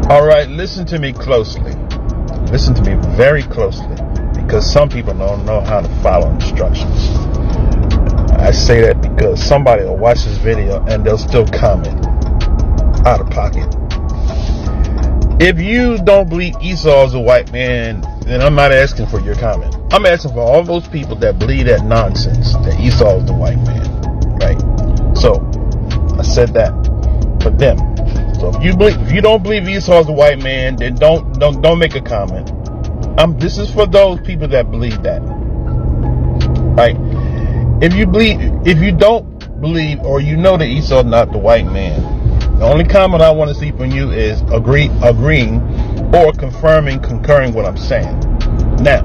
All right, listen to me closely. Listen to me very closely, because some people don't know how to follow instructions. I say that because somebody will watch this video and they'll still comment out of pocket. If you don't believe Esau is a white man, then I'm not asking for your comment. I'm asking for all those people that believe that nonsense, that Esau is the white man, right? So I said that for them. So if you don't believe Esau is a white man, then don't make a comment. This is for those people that believe that, right? If you don't believe, or you know that Esau is not the white man, the only comment I want to see from you is agreeing or concurring what I'm saying. Now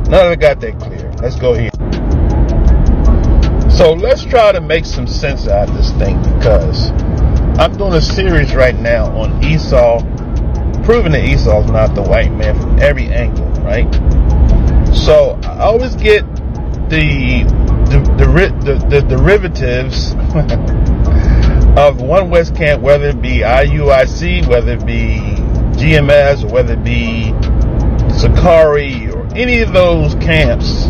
that I got that clear, let's go here. So let's try to make some sense out of this thing, because I'm doing a series right now on Esau, proving that Esau is not the white man from every angle, right? So I always get the derivatives of one West camp, whether it be IUIC, whether it be GMS, or whether it be Sakari, or any of those camps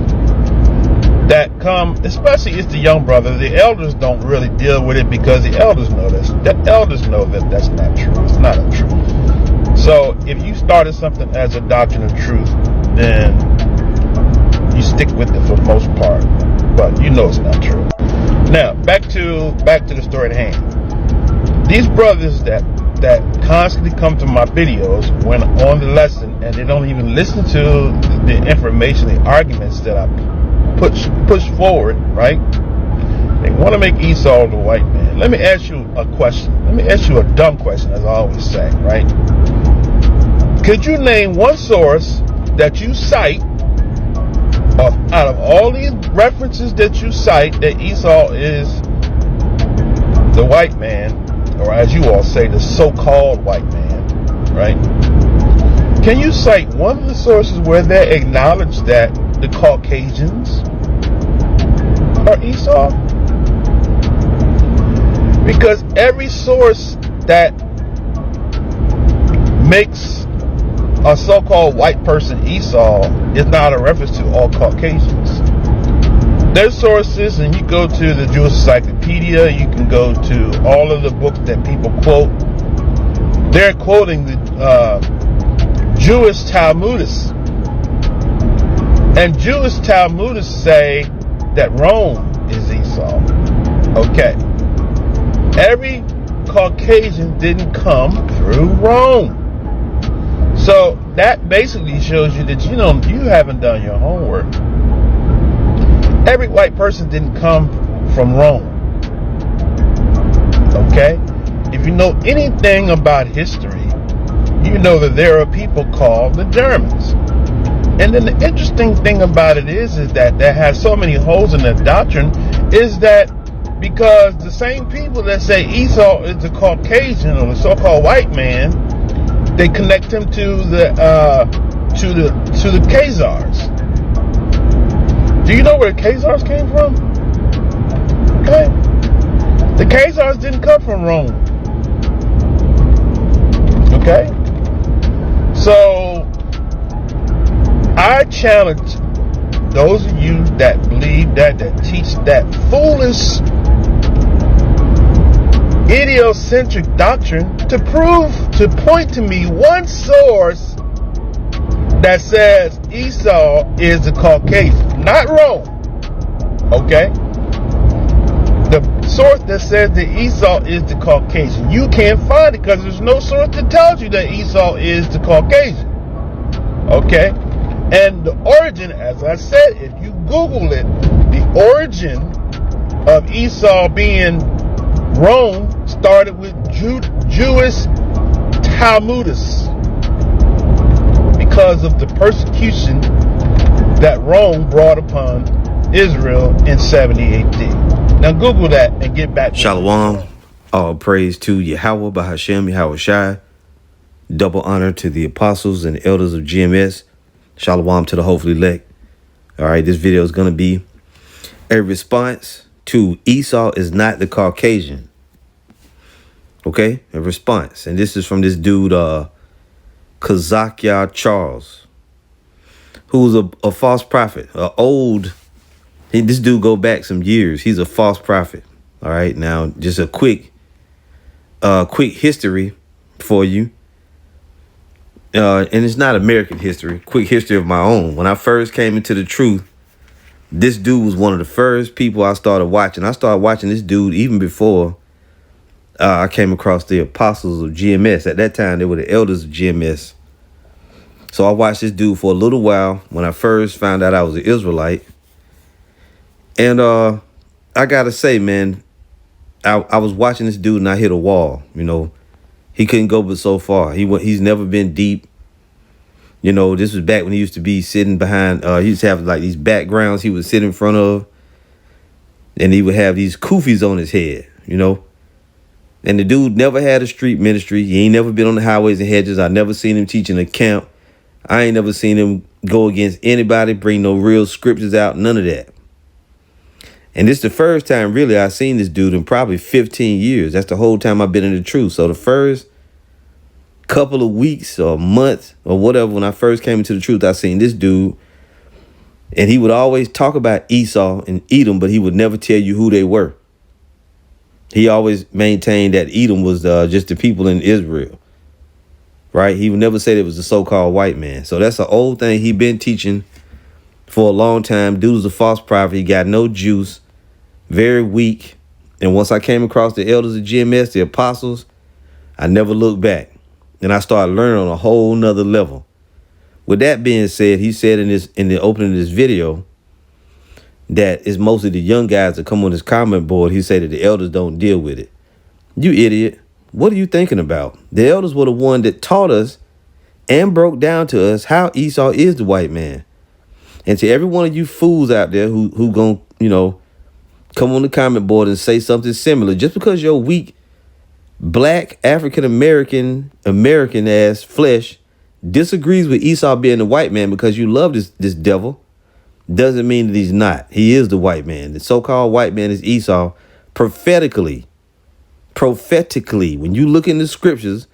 that come, especially it's the young brother. The elders don't really deal with it, because the elders know this. The elders know that that's not true. It's not a truth. So if you started something as a doctrine of truth, then you stick with it for the most part. But you know it's not true. Now back to the story at hand. These brothers that constantly come to my videos when on the lesson, and they don't even listen to the information, the arguments that I push forward, right? They want to make Esau the white man. Let me ask you a question. Let me ask you a dumb question, as I always say, right? Could you name one source that you cite out of all these references that you cite that Esau is the white man, or as you all say, the so-called white man, right? Can you cite one of the sources where they acknowledge that the Caucasians are Esau? Because every source that makes a so-called white person Esau is not a reference to all Caucasians. There's sources, and you go to the Jewish Encyclopedia, you can go to all of the books that people quote. They're quoting the Jewish Talmudists. And Jewish Talmudists say that Rome is Esau. Okay. Every Caucasian didn't come through Rome. So that basically shows you that you haven't done your homework. Every white person didn't come from Rome. Okay? If you know anything about history, you know that there are people called the Germans. And then the interesting thing about it is that has so many holes in the doctrine, is that because the same people that say Esau is the Caucasian, or the so-called white man, they connect him to the Khazars. Do you know where the Khazars came from? Okay. The Khazars didn't come from Rome. Okay? So I challenge those of you that believe that teach that foolish, idiocentric doctrine to point to me one source that says Esau is the Caucasian, not Rome. Okay? The source that says that Esau is the Caucasian, you can't find it, because there's no source that tells you that Esau is the Caucasian. Okay? And the origin, as I said, if you Google it, the origin of Esau being Rome started with Jewish Talmudists, because of the persecution that Rome brought upon Israel in 70 AD. Now Google that and get back to Shalom. All praise to Yahweh Bahashem Yahweh Shai. Double honor to the apostles and elders of GMS. Shalom to the hopefully elect. All right, this video is going to be a response to Esau is not the Caucasian. Okay, a response. And this is from this dude, Caucasian Charles, who was a false prophet, this dude go back some years. He's a false prophet. All right, now just a quick history for you. And it's not American history, quick history of my own. When I first came into the truth, this dude was one of the first people I started watching. I started watching this dude even before I came across the apostles of GMS. At that time, they were the elders of GMS. So I watched this dude for a little while when I first found out I was an Israelite. And I gotta say, man, I was watching this dude and I hit a wall. You know, he couldn't go but so far. He's never been deep. You know, this was back when he used to be sitting behind, he used to have like these backgrounds he would sit in front of. And he would have these kufis on his head, you know. And the dude never had a street ministry. He ain't never been on the highways and hedges. I never seen him teaching a camp. I ain't never seen him go against anybody, bring no real scriptures out, none of that. And this is the first time really I seen this dude in probably 15 years. That's the whole time I've been in the truth. So the first couple of weeks or months or whatever, when I first came into the truth, I seen this dude. And he would always talk about Esau and Edom, but he would never tell you who they were. He always maintained that Edom was just the people in Israel. Right? He would never say it was the so-called white man. So that's an old thing he been teaching for a long time. Dude was a false prophet. He got no juice. Very weak. And once I came across the elders of GMS, the apostles, I never looked back. And I started learning on a whole nother level. With that being said, he said in the opening of this video that it's mostly the young guys that come on his comment board. He said that the elders don't deal with it. You idiot. What are you thinking about? The elders were the one that taught us and broke down to us how Esau is the white man. And to every one of you fools out there who gonna, you know, come on the comment board and say something similar, just because you're weak, black, African-American ass flesh disagrees with Esau being the white man because you love this devil, doesn't mean that he's not. He is the white man. The so-called white man is Esau. Prophetically, when you look in the scriptures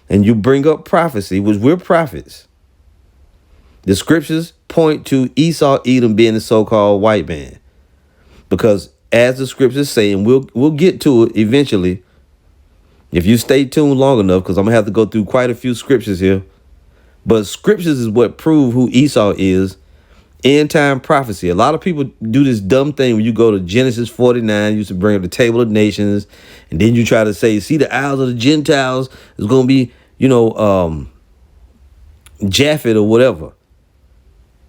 and you bring up prophecy, which we're prophets, the scriptures point to Esau, Edom being the so-called white man. Because as the scriptures say, and we'll get to it eventually, if you stay tuned long enough, because I'm going to have to go through quite a few scriptures here. But scriptures is what prove who Esau is. End time prophecy. A lot of people do this dumb thing when you go to Genesis 49, you used to bring up the table of nations, and then you try to say, see, the isles of the Gentiles is going to be, you know, Japhet or whatever.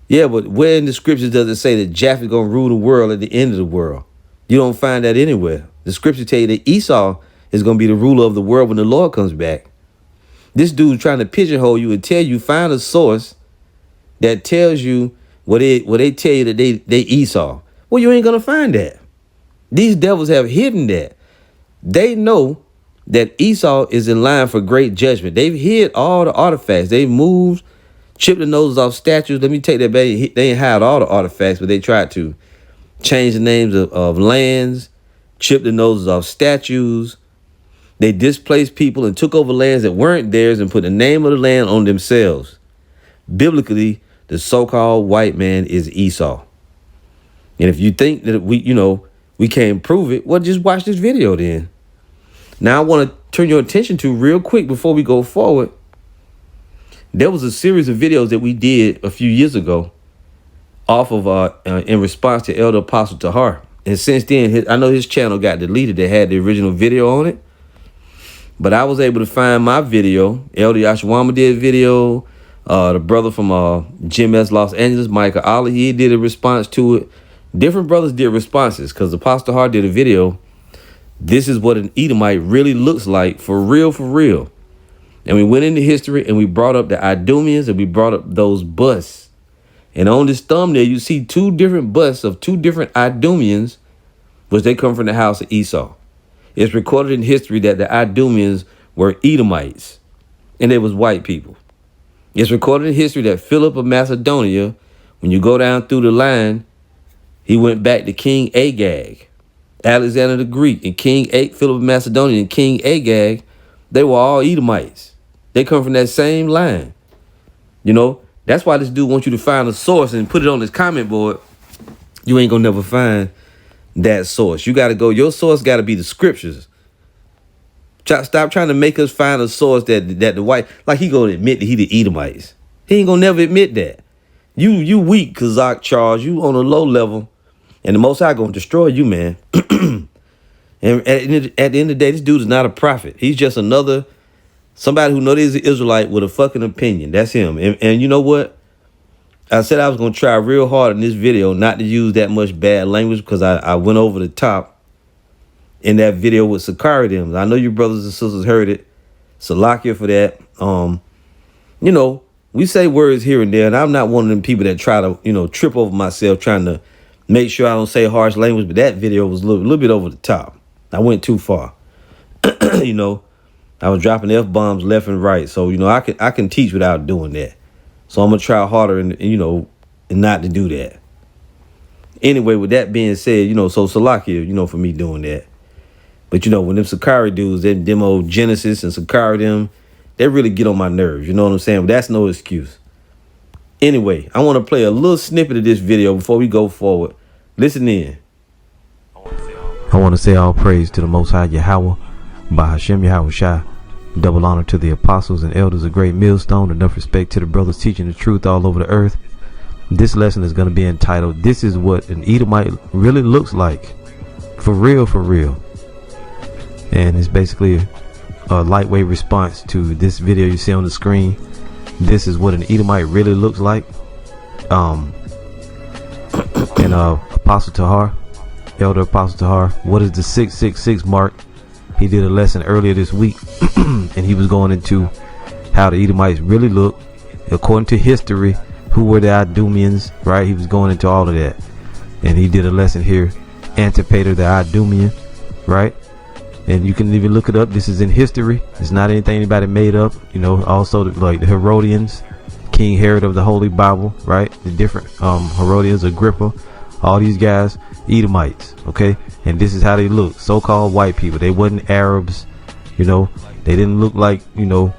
Yeah, but where in the scriptures does it say that Japhet is going to rule the world at the end of the world? You don't find that anywhere. The scriptures tell you that Esau is going to be the ruler of the world when the Lord comes back. This dude's trying to pigeonhole you and tell you, find a source that tells you what they tell you that they Esau. Well, you ain't going to find that. These devils have hidden that. They know that Esau is in line for great judgment. They've hid all the artifacts. They moved, chipped the noses off statues. Let me take that back. They ain't hide all the artifacts, but they tried to change the names of lands, chip the noses off statues. They displaced people and took over lands that weren't theirs and put the name of the land on themselves. Biblically, the so-called white man is Esau. And if you think that we can't prove it, well, just watch this video then. Now, I want to turn your attention to real quick before we go forward. There was a series of videos that we did a few years ago off of in response to Elder Apostle Tahar. And since then, I know his channel got deleted. They had the original video on it. But I was able to find my video. Elder Yashwama did a video. The brother from GMS Los Angeles, Michael Ali, he did a response to it. Different brothers did responses because Apostle Tahar did a video. This is what an Edomite really looks like for real, for real. And we went into history and we brought up the Idumeans and we brought up those busts. And on this thumbnail, you see two different busts of two different Idumeans, which they come from the house of Esau. It's recorded in history that the Idumeans were Edomites and they was white people. It's recorded in history that Philip of Macedonia, when you go down through the line, he went back to King Agag, Alexander the Greek, and Philip of Macedonia and King Agag, they were all Edomites. They come from that same line. You know, that's why this dude wants you to find a source and put it on his comment board. You ain't gonna never find that source. You got to go. Your source got to be the scriptures. Stop trying to make us find a source that the white, like he gonna admit that he the Edomites. He ain't gonna never admit that. You weak, Kazakh Charles. You on a low level, and the Most High gonna destroy you, man. And at the end of the day, this dude is not a prophet. He's just somebody who knows he's an Israelite with a fucking opinion. That's him. And you know what? I said I was gonna try real hard in this video not to use that much bad language because I went over the top in that video with Sakari them. I know you brothers and sisters heard it. Salakia for that. You know, we say words here and there, and I'm not one of them people that try to, you know, trip over myself trying to make sure I don't say harsh language, but that video was a little bit over the top. I went too far. You know, I was dropping F-bombs left and right. So, you know, I can teach without doing that. So I'm gonna try harder and you know, and not to do that. Anyway, with that being said, you know, so Salakia, you know, for me doing that. But, you know, when them Sakari dudes, them old Genesis and Sakari them, they really get on my nerves. You know what I'm saying? But that's no excuse. Anyway, I want to play a little snippet of this video before we go forward. Listen in. I want to say all praise to the Most High Yahweh, by Hashem Yahweh Shai. Double honor to the apostles and elders of Great Millstone. Enough respect to the brothers teaching the truth all over the earth. This lesson is going to be entitled, "This is what an Edomite really looks like." For real, for real. And it's basically a lightweight response to this video you see on the screen. This is what an Edomite really looks like. And Apostle Tahar, Elder Apostle Tahar, what is the 666 mark? He did a lesson earlier this week, and he was going into how the Edomites really look according to history. Who were the Idumeans, right? He was going into all of that, and he did a lesson here, Antipater the Idumean, right? And you can even look it up. This is in history. It's not anything anybody made up. You know, also like the Herodians, King Herod of the Holy Bible, right? The different Herodians, Agrippa, all these guys, Edomites, okay? And this is how they look. So-called white people. They wasn't Arabs, you know. They didn't look like, you know,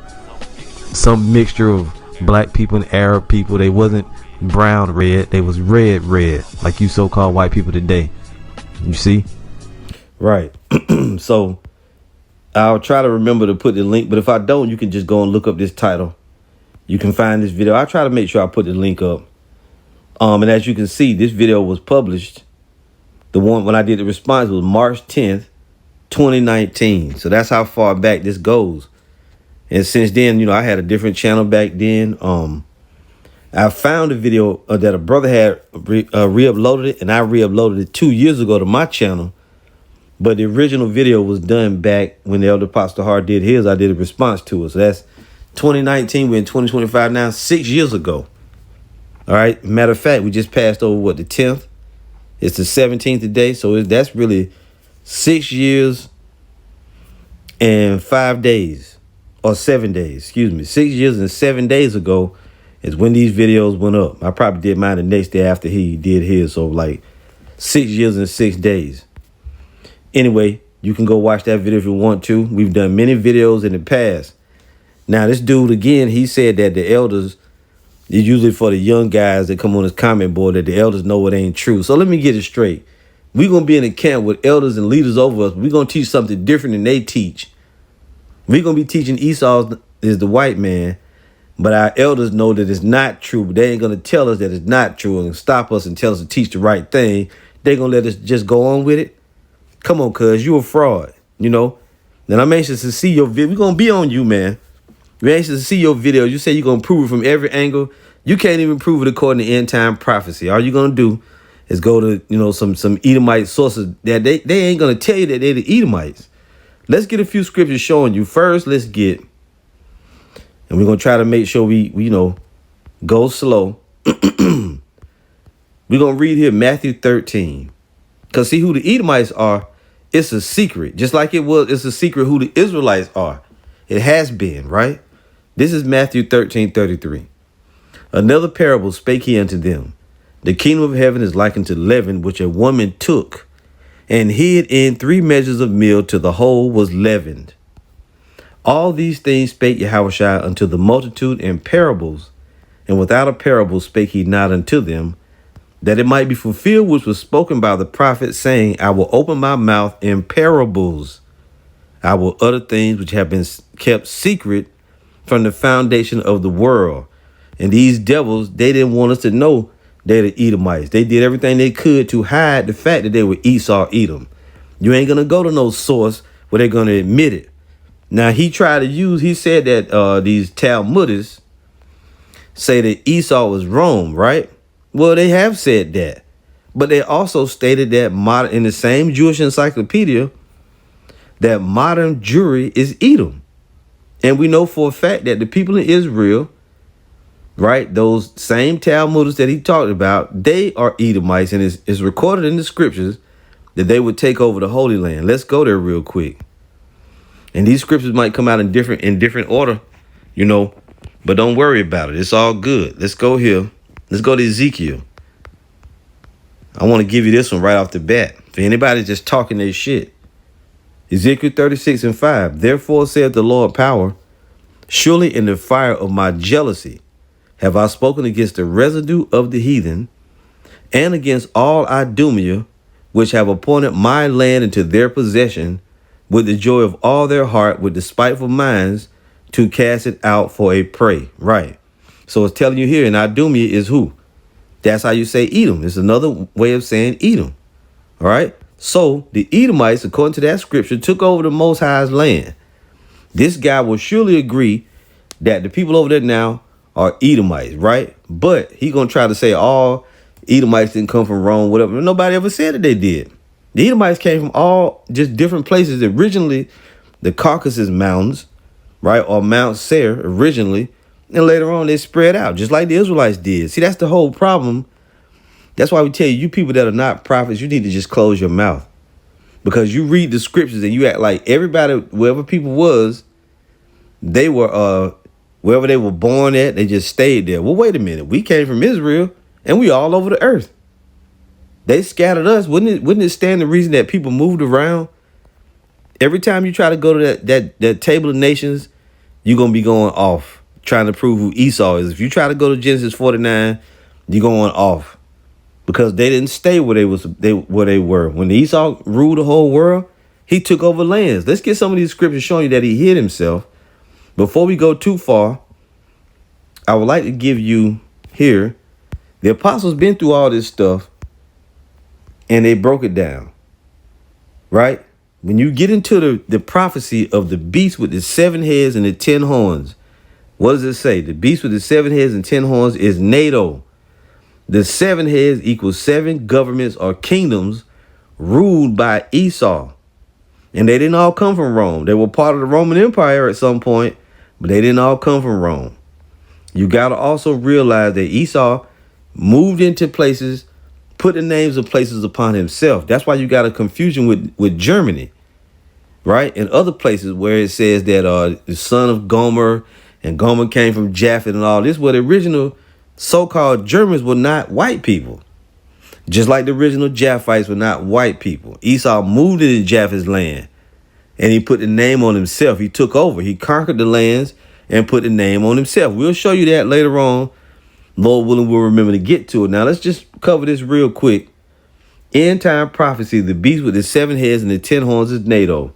some mixture of black people and Arab people. They wasn't brown red. They was red like you so-called white people today. You see? Right. So I'll try to remember to put the link, but if I don't, you can just go and look up this title. You can find this video. I'll try to make sure I put the link up. And as you can see, this video was published. The one when I did the response was March 10th, 2019. So that's how far back this goes. And since then, you know, I had a different channel back then. I found a video that a brother had re-uploaded it, and I re-uploaded it 2 years ago to my channel. But the original video was done back when the Elder Apostle Hart did his. I did a response to it. So that's 2019. We're in 2025 now, 6 years ago. All right. Matter of fact, we just passed over, what, the 10th? It's the 17th today. So that's really 6 years and 5 days, or 7 days. Excuse me. 6 years and 7 days ago is when these videos went up. I probably did mine the next day after he did his. So like 6 years and 6 days. Anyway, you can go watch that video if you want to. We've done many videos in the past. Now, this dude, again, he said that the elders, is usually for the young guys that come on his comment board, that the elders know it ain't true. So let me get it straight. We're going to be in a camp with elders and leaders over us. We're going to teach something different than they teach. We're going to be teaching Esau is the white man, but our elders know that it's not true. But they ain't going to tell us that it's not true and stop us and tell us to teach the right thing. They're going to let us just go on with it. Come on, cuz, you a fraud, you know. Then I'm anxious to see your video. We're going to be on you, man. We're anxious to see your videos. You say you're going to prove it from every angle. You can't even prove it according to end time prophecy. All you're going to do is go to, you know, some Edomite sources that they ain't going to tell you that they're the Edomites. Let's get a few scriptures showing you. First, let's get, and we're going to try to make sure we you know, go slow. We're going to read here Matthew 13. Because see who the Edomites are, it's a secret. Just like it's a secret who the Israelites are. It has been, right? This is Matthew 13:33. Another parable spake he unto them. The kingdom of heaven is likened to leaven, which a woman took and hid in 3 measures of meal till the whole was leavened. All these things spake Yahushua unto the multitude in parables, and without a parable spake he not unto them, that it might be fulfilled which was spoken by the prophet, saying, I will open my mouth in parables. I will utter things which have been kept secret from the foundation of the world. And these devils, they didn't want us to know they're the Edomites. They did everything they could to hide the fact that they were Esau, Edom. You ain't going to go to no source where they're going to admit it. Now, he said that these Talmudists say that Esau was Rome, right? Well, they have said that. But they also stated that in the same Jewish encyclopedia, that modern Jewry is Edom. And we know for a fact that the people in Israel, right, those same Talmudists that he talked about, they are Edomites, and it's recorded in the scriptures that they would take over the Holy Land. Let's go there real quick. And these scriptures might come out in different order, but don't worry about it. It's all good. Let's go here. Let's go to Ezekiel. I want to give you this one right off the bat. For anybody just talking their shit. Ezekiel 36:5. Therefore saith the Lord power, surely in the fire of my jealousy have I spoken against the residue of the heathen, and against all Idumea, which have appointed my land into their possession, with the joy of all their heart, with despiteful minds, to cast it out for a prey. Right. So it's telling you here, and Idumea is who? That's how you say Edom. It's another way of saying Edom. All right. So the Edomites, according to that scripture, took over the Most High's land. This guy will surely agree that the people over there now are Edomites, right? But he gonna try to say all Edomites didn't come from Rome, whatever. Nobody ever said that they did. The Edomites came from all just different places. Originally, the Caucasus Mountains, right, or Mount Seir originally, and later on they spread out, just like the Israelites did. See, that's the whole problem. That's why we tell you people that are not prophets, you need to just close your mouth. Because you read the scriptures and you act like everybody, wherever people was, they were, wherever they were born at, they just stayed there. Well, wait a minute. We came from Israel and we all over the earth. They scattered us. Wouldn't it stand the reason that people moved around? Every time you try to go to that table of nations, you're going to be going off, trying to prove who Esau is. If you try to go to Genesis 49, you're going off. Because they didn't stay where they were. When Esau ruled the whole world, he took over lands. Let's get some of these scriptures showing you that he hid himself. Before we go too far, I would like to give you here, the apostles been through all this stuff and they broke it down, right? When you get into the prophecy of the beast with the 7 heads and the 10 horns, what does it say? The beast with the 7 heads and 10 horns is NATO. The 7 heads equals 7 governments or kingdoms ruled by Esau. And they didn't all come from Rome. They were part of the Roman Empire at some point, but they didn't all come from Rome. You got to also realize that Esau moved into places, put the names of places upon himself. That's why you got a confusion with Germany, right? And other places where it says that the son of Gomer, and Gomer came from Japhet and all this, where the original so-called Germans were not white people. Just like the original Japhites were not white people. Esau moved into Japhet's land and he put the name on himself. He took over. He conquered the lands and put the name on himself. We'll show you that later on. Lord willing, we'll remember to get to it. Now, let's just cover this real quick. End time prophecy. The beast with the 7 heads and the 10 horns is NATO.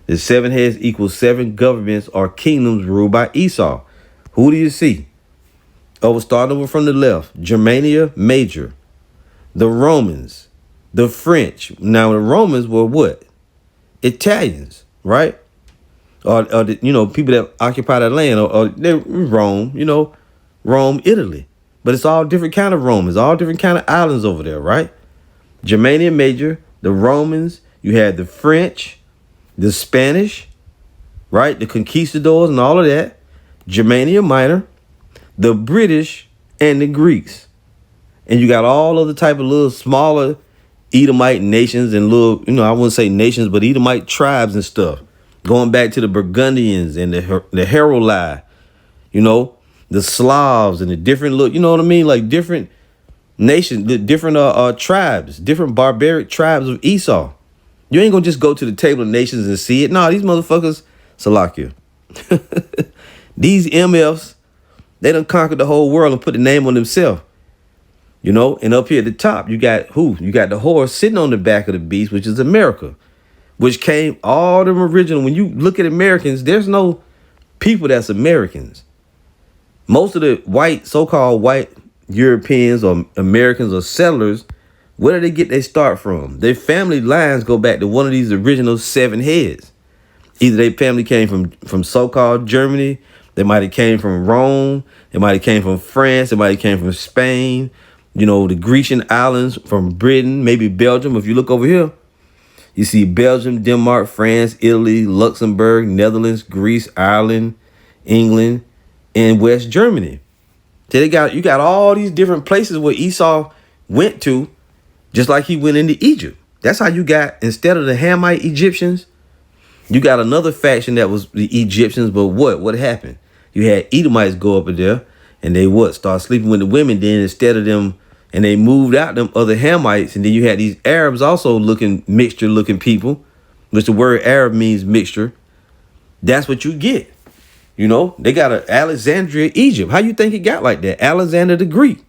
The 7 heads equals 7 governments or kingdoms ruled by Esau. Who do you see? Starting over from the left, Germania Major, the Romans, the French. Now, the Romans were what? Italians, right? Or people that occupy that land, or they're Rome, Rome, Italy. But it's all different kind of Romans, all different kind of islands over there, right? Germania Major, the Romans, you had the French, the Spanish, right? The conquistadors and all of that. Germania Minor, the British, and the Greeks. And you got all other type of little smaller Edomite nations and little, I wouldn't say nations, but Edomite tribes and stuff. Going back to the Burgundians and the Heruli, the Slavs and the different look, like different nations, the different tribes, different barbaric tribes of Esau. You ain't gonna just go to the table of nations and see it. No, these motherfuckers, Salakia. These MFs, they done conquered the whole world and put the name on themselves. You know, and up here at the top, you got who? You got the horse sitting on the back of the beast, which is America, which came all them original. When you look at Americans, there's no people that's Americans. Most of the white, so-called white Europeans or Americans or settlers, where do they get their start from? Their family lines go back to one of these original 7 heads. Either their family came from so-called Germany, they might have came from Rome, they might have came from France, they might have came from Spain, you know, the Grecian islands, from Britain, maybe Belgium. If you look over here, you see Belgium, Denmark, France, Italy, Luxembourg, Netherlands, Greece, Ireland, England, and West Germany. So you got all these different places where Esau went to, just like he went into Egypt. That's how you got, instead of the Hamite Egyptians, you got another faction that was the Egyptians. But what happened? You had Edomites go up there, and they start sleeping with the women. Then instead of them, and they moved out them other Hamites, and then you had these Arabs also mixture looking people, which the word Arab means mixture. That's what you get. You know, they got an Alexandria, Egypt. How you think it got like that? Alexander the Greek.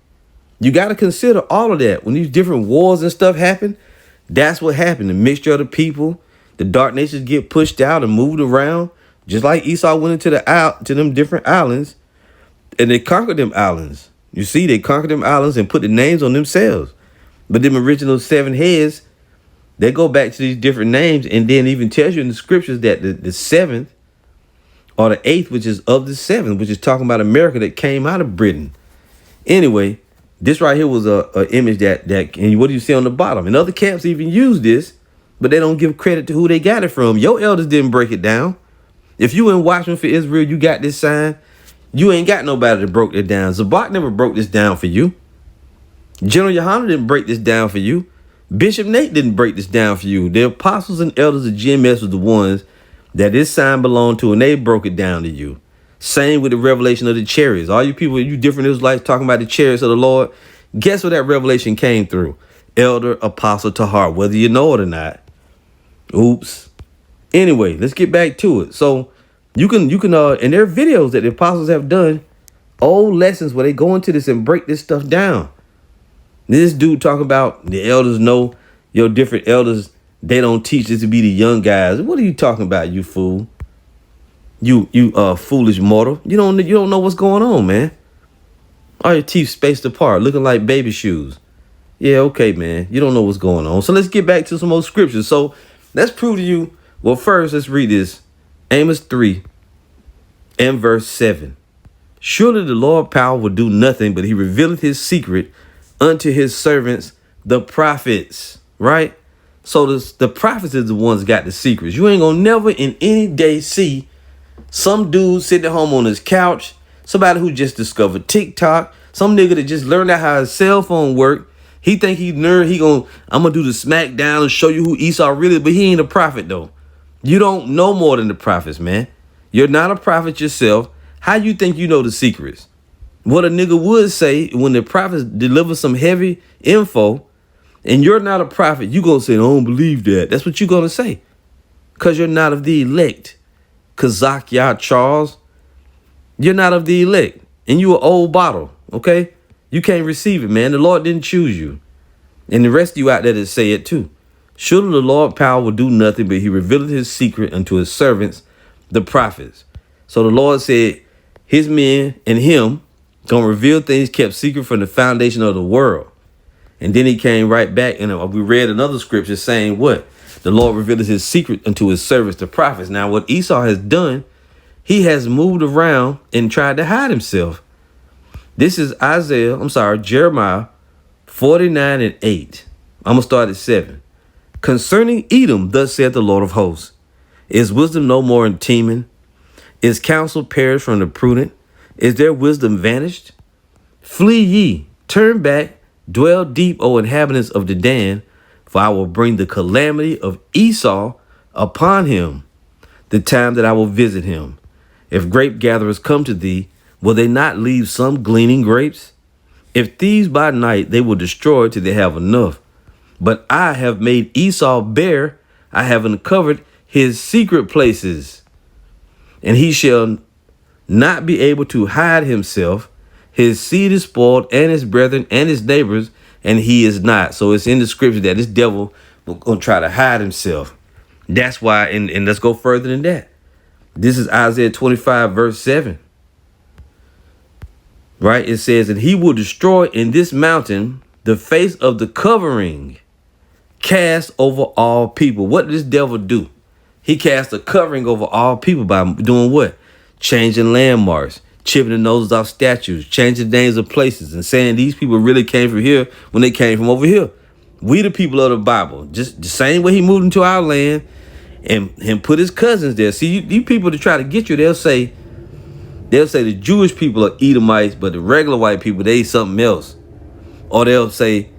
You got to consider all of that. When these different wars and stuff happen, that's what happened. The mixture of the people, the dark nations get pushed out and moved around, just like Esau went into to them different islands, and they conquered them islands. You see, they conquered them islands and put the names on themselves. But them original 7 heads, they go back to these different names, and then even tells you in the scriptures that the 7th or the 8th, which is of the 7th, which is talking about America that came out of Britain. Anyway, this right here was a image that and what do you see on the bottom? And other camps even use this, but they don't give credit to who they got it from. Your elders didn't break it down. If you in Watchman for Israel, you got this sign, you ain't got nobody that broke it down. Zabak never broke this down for you. General Yohanan didn't break this down for you. Bishop Nate didn't break this down for you. The apostles and elders of GMS was the ones that this sign belonged to, and they broke it down to you. Same with the revelation of the chariots. All you people, you different Israelites talking about the chariots of the Lord. Guess where that revelation came through? Elder Apostle Tahar, whether you know it or not. Oops. Anyway, let's get back to it. So you can, and there are videos that the apostles have done, old lessons where they go into this and break this stuff down. This dude talking about the elders know your different elders. They don't teach this to be the young guys. What are you talking about, you fool? You foolish mortal. You don't know what's going on, man. All your teeth spaced apart, looking like baby shoes. Yeah, okay, man. You don't know what's going on. So let's get back to some more scriptures. So let's prove to you. Well, first, let's read this. Amos 3 and verse 7. Surely the Lord power will do nothing, but he revealeth his secret unto his servants, the prophets. Right? So the prophets is the ones got the secrets. You ain't gonna never in any day see some dude sitting at home on his couch, somebody who just discovered TikTok, some nigga that just learned out how his cell phone work. He think he nerd. I'm gonna do the smackdown and show you who Esau really is, but he ain't a prophet though. You don't know more than the prophets, man. You're not a prophet yourself. How you think you know the secrets? What a nigga would say when the prophets deliver some heavy info, and you're not a prophet, you gonna say, I don't believe that. That's what you're gonna say. Because you're not of the elect. Kazak Yah Charles. You're not of the elect. And you an old bottle, okay? You can't receive it, man. The Lord didn't choose you. And the rest of you out there that say it too. Surely the Lord power will do nothing, but he revealed his secret unto his servants, the prophets. So the Lord said his men and him gonna reveal things kept secret from the foundation of the world. And then he came right back, and we read another scripture saying what? The Lord revealed his secret unto his servants, the prophets. Now, what Esau has done, he has moved around and tried to hide himself. This is Jeremiah 49 and 8. I'm going to start at 7. Concerning Edom, thus saith the Lord of hosts, is wisdom no more in Teman? Is counsel perished from the prudent? Is their wisdom vanished? Flee ye, turn back, dwell deep, O inhabitants of Dedan, for I will bring the calamity of Esau upon him, the time that I will visit him. If grape gatherers come to thee, will they not leave some gleaning grapes? If thieves by night, they will destroy till they have enough. But I have made Esau bare, I have uncovered his secret places. and he shall not be able to hide himself. His seed is spoiled, and his brethren and his neighbors, and he is not. So it's in the scripture that this devil will gonna try to hide himself. That's why, and let's go further than that. This is Isaiah 25, verse 7. Right? It says, and he will destroy in this mountain the face of the covering cast over all people. What did this devil do? He cast a covering over all people by doing what? Changing landmarks, chipping the noses off statues, changing names of places, and saying these people really came from here when they came from over here. We the people of the Bible, just the same way he moved into our land and put his cousins there. See, you people to try to get you, they'll say the Jewish people are Edomites, but the regular white people, they something else. Or they'll say,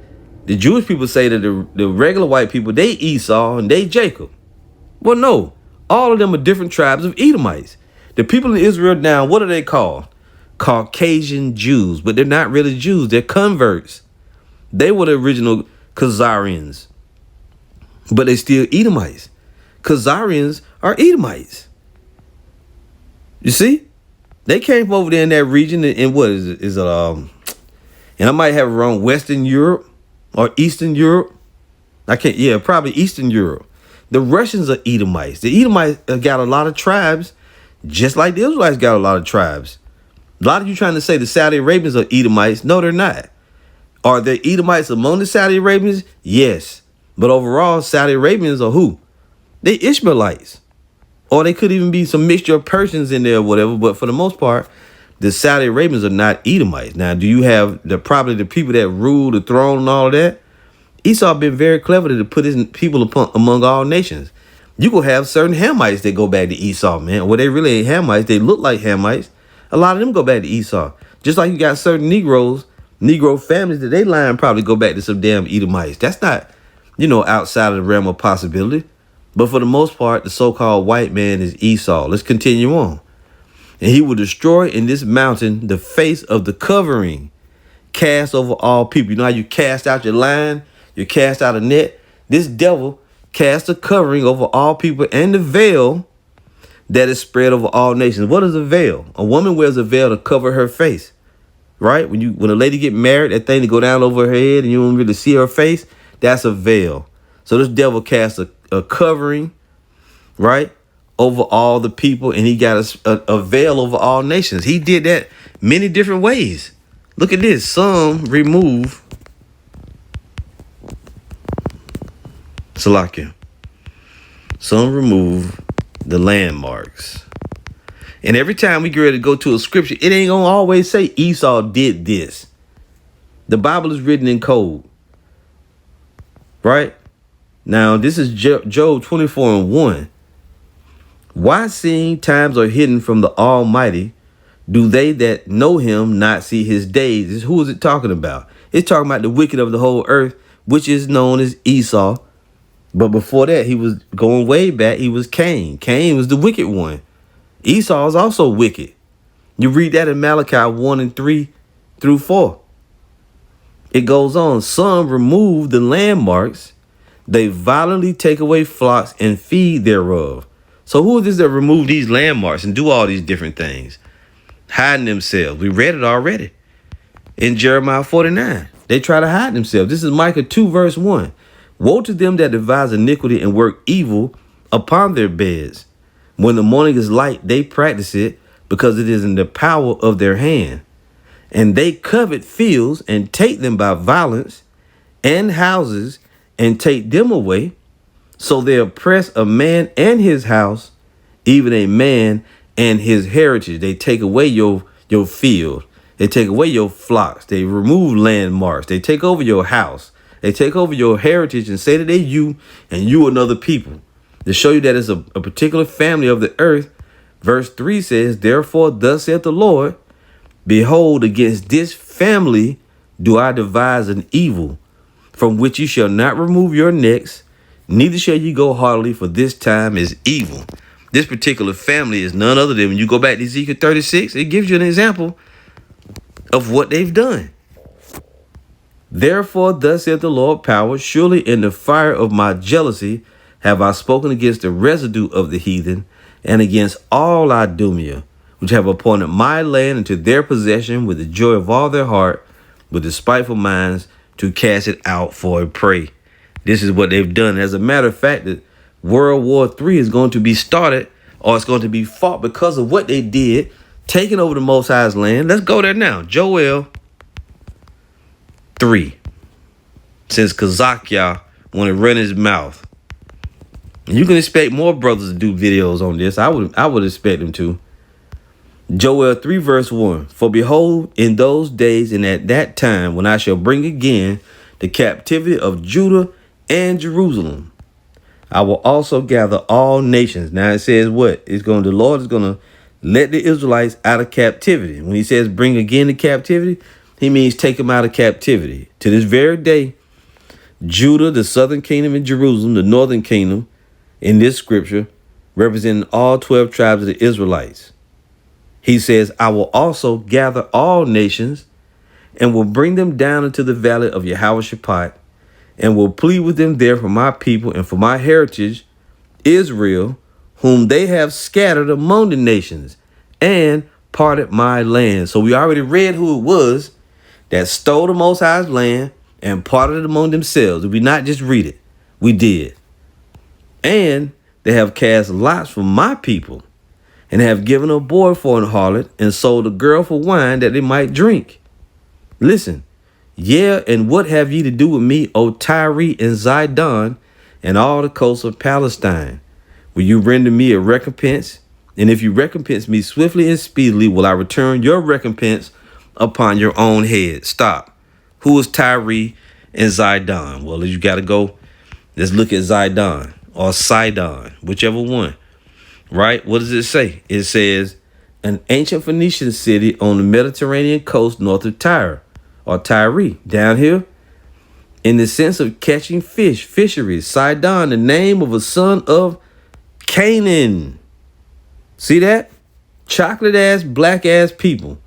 the Jewish people say that the regular white people, they Esau and they Jacob. Well, no, all of them are different tribes of Edomites. The people in Israel now, what are they called? Caucasian Jews, but they're not really Jews. They're converts. They were the original Khazarians, but they still Edomites. Khazarians are Edomites. You see? They came from over there in that region in what is it? And I might have it wrong, Western Europe or Eastern Europe. Probably Eastern Europe. The Russians are Edomites. The Edomites got a lot of tribes, just like the Israelites got a lot of tribes. A lot of you trying to say the Saudi Arabians are Edomites. No, they're not. Are there Edomites among the Saudi Arabians? Yes. But overall, Saudi Arabians are who? They Ishmaelites. Or they could even be some mixture of Persians in there or whatever. But for the most part, the Saudi Arabians are not Edomites. Now, do you have probably the people that rule the throne and all of that? Esau been very clever to put his people among all nations. You will have certain Hamites that go back to Esau, man. Well, they really ain't Hamites. They look like Hamites. A lot of them go back to Esau. Just like you got certain Negro families that they line probably go back to some damn Edomites. That's not, outside of the realm of possibility. But for the most part, the so-called white man is Esau. Let's continue on. And he will destroy in this mountain the face of the covering cast over all people. You know how you cast out your line? You cast out a net? This devil cast a covering over all people and the veil that is spread over all nations. What is a veil? A woman wears a veil to cover her face, right? When a lady get married, that thing to go down over her head and you don't really see her face, that's a veil. So this devil cast a covering, right, over all the people, and he got a veil over all nations. He did that many different ways. Look at this. Some remove the landmarks. And every time we get ready to go to a scripture, it ain't gonna always say Esau did this. The Bible is written in code. Right? Now, this is Job 24:1. Why, seeing times are hidden from the Almighty, do they that know him not see his days? Who is it talking about? It's talking about the wicked of the whole earth, which is known as Esau. But before that, he was going way back. He was Cain. Cain was the wicked one. Esau is also wicked. You read that in Malachi 1:3-4. It goes on. Some remove the landmarks. They violently take away flocks and feed thereof. So who is this that remove these landmarks and do all these different things? Hiding themselves. We read it already in Jeremiah 49. They try to hide themselves. This is Micah 2:1. Woe to them that devise iniquity and work evil upon their beds. When the morning is light, they practice it because it is in the power of their hand. And they covet fields and take them by violence, and houses and take them away. So they oppress a man and his house, even a man and his heritage. They take away your field. They take away your flocks. They remove landmarks. They take over your house. They take over your heritage and say that they you and you another people. To show you that it's a particular family of the earth. Verse 3 says, therefore, thus saith the Lord, behold, against this family do I devise an evil, from which you shall not remove your necks, neither shall you go heartily, for this time is evil. This particular family is none other than, when you go back to Ezekiel 36, it gives you an example of what they've done. Therefore, thus saith the Lord power, surely in the fire of my jealousy have I spoken against the residue of the heathen, and against all Idumea, which have appointed my land into their possession with the joy of all their heart, with despiteful minds, to cast it out for a prey. This is what they've done. As a matter of fact, that World War III is going to be started, or it's going to be fought because of what they did, taking over the Most High's land. Let's go there now. Joel 3. Since Kazakia want to run his mouth. And you can expect more brothers to do videos on this. I would expect them to. Joel 3 verse 1. For behold, in those days and at that time, when I shall bring again the captivity of Judah and Jerusalem, I will also gather all nations. Now it says what? The Lord is going to let the Israelites out of captivity. When he says bring again the captivity, he means take them out of captivity. To this very day, Judah, the southern kingdom, and Jerusalem, the northern kingdom, in this scripture, representing all 12 tribes of the Israelites. He says, I will also gather all nations and will bring them down into the valley of Jehoshaphat and will plead with them there for my people and for my heritage, Israel, whom they have scattered among the nations and parted my land. So we already read who it was that stole the Most High's land and parted it among themselves. Did we not just read it? We did. And they have cast lots for my people and have given a boy for an harlot and sold a girl for wine that they might drink. Listen, yeah, and what have ye to do with me, O Tyre and Zidon, and all the coasts of Palestine? Will you render me a recompense? And if you recompense me swiftly and speedily, will I return your recompense upon your own head? Stop. Who is Tyre and Zidon? Well, you got to go. Let's look at Zidon or Sidon, whichever one. Right? What does it say? It says an ancient Phoenician city on the Mediterranean coast north of Tyre or Tyre. Down here, in the sense of catching fish, fisheries. Sidon, the name of a son of Canaan. See that? Chocolate ass, black ass people.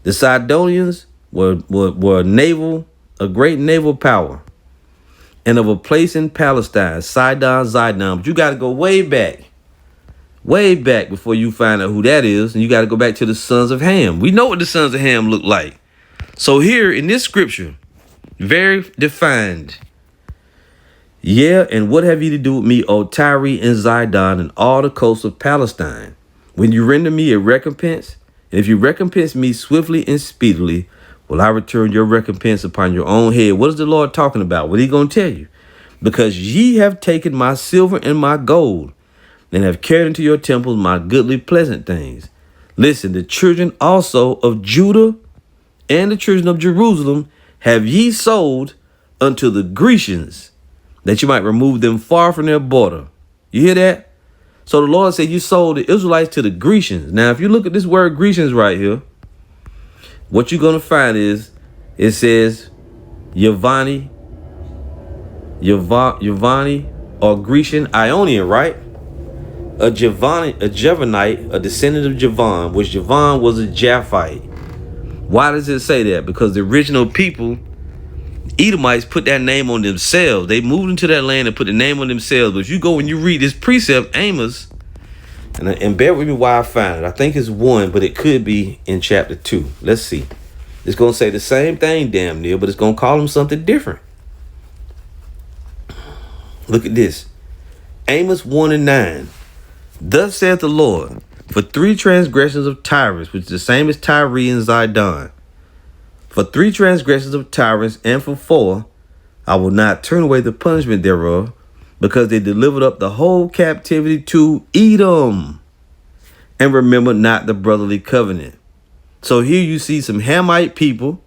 The Sidonians were a great naval power, and of a place in Palestine, Zidon. But you got to go way back before you find out who that is, and you got to go back to the sons of Ham. We know what the sons of Ham look like. So here in this scripture, very defined. Yeah, and what have you to do with me, O Tyre and Zidon, and all the coasts of Palestine? When you render me a recompense, and if you recompense me swiftly and speedily, will I return your recompense upon your own head? What is the Lord talking about? What are he going to tell you? Because ye have taken my silver and my gold, and have carried into your temples my goodly pleasant things. Listen, the children also of Judah and the children of Jerusalem have ye sold unto the Grecians, that you might remove them far from their border. You hear that? So the Lord said you sold the Israelites to the Grecians. Now, if you look at this word Grecians right here, what you're going to find is it says Yavani or Grecian Ionian, right? A Javanite, a descendant of Javan, which Javan was a Japhite. Why does it say that? Because the original people, Edomites, put that name on themselves. They moved into that land and put the name on themselves. But if you go and you read this precept, Amos, and bear with me while I find it. I think it's 1, but it could be in chapter 2. Let's see. It's going to say the same thing, damn near, but it's going to call them something different. Look at this. Amos 1 and 9. Thus saith the Lord, for 3 transgressions of Tyrus, which is the same as Tyre and Zidon, for 3 transgressions of Tyrus, and for 4, I will not turn away the punishment thereof, because they delivered up the whole captivity to Edom, and remember not the brotherly covenant. So here you see some Hamite people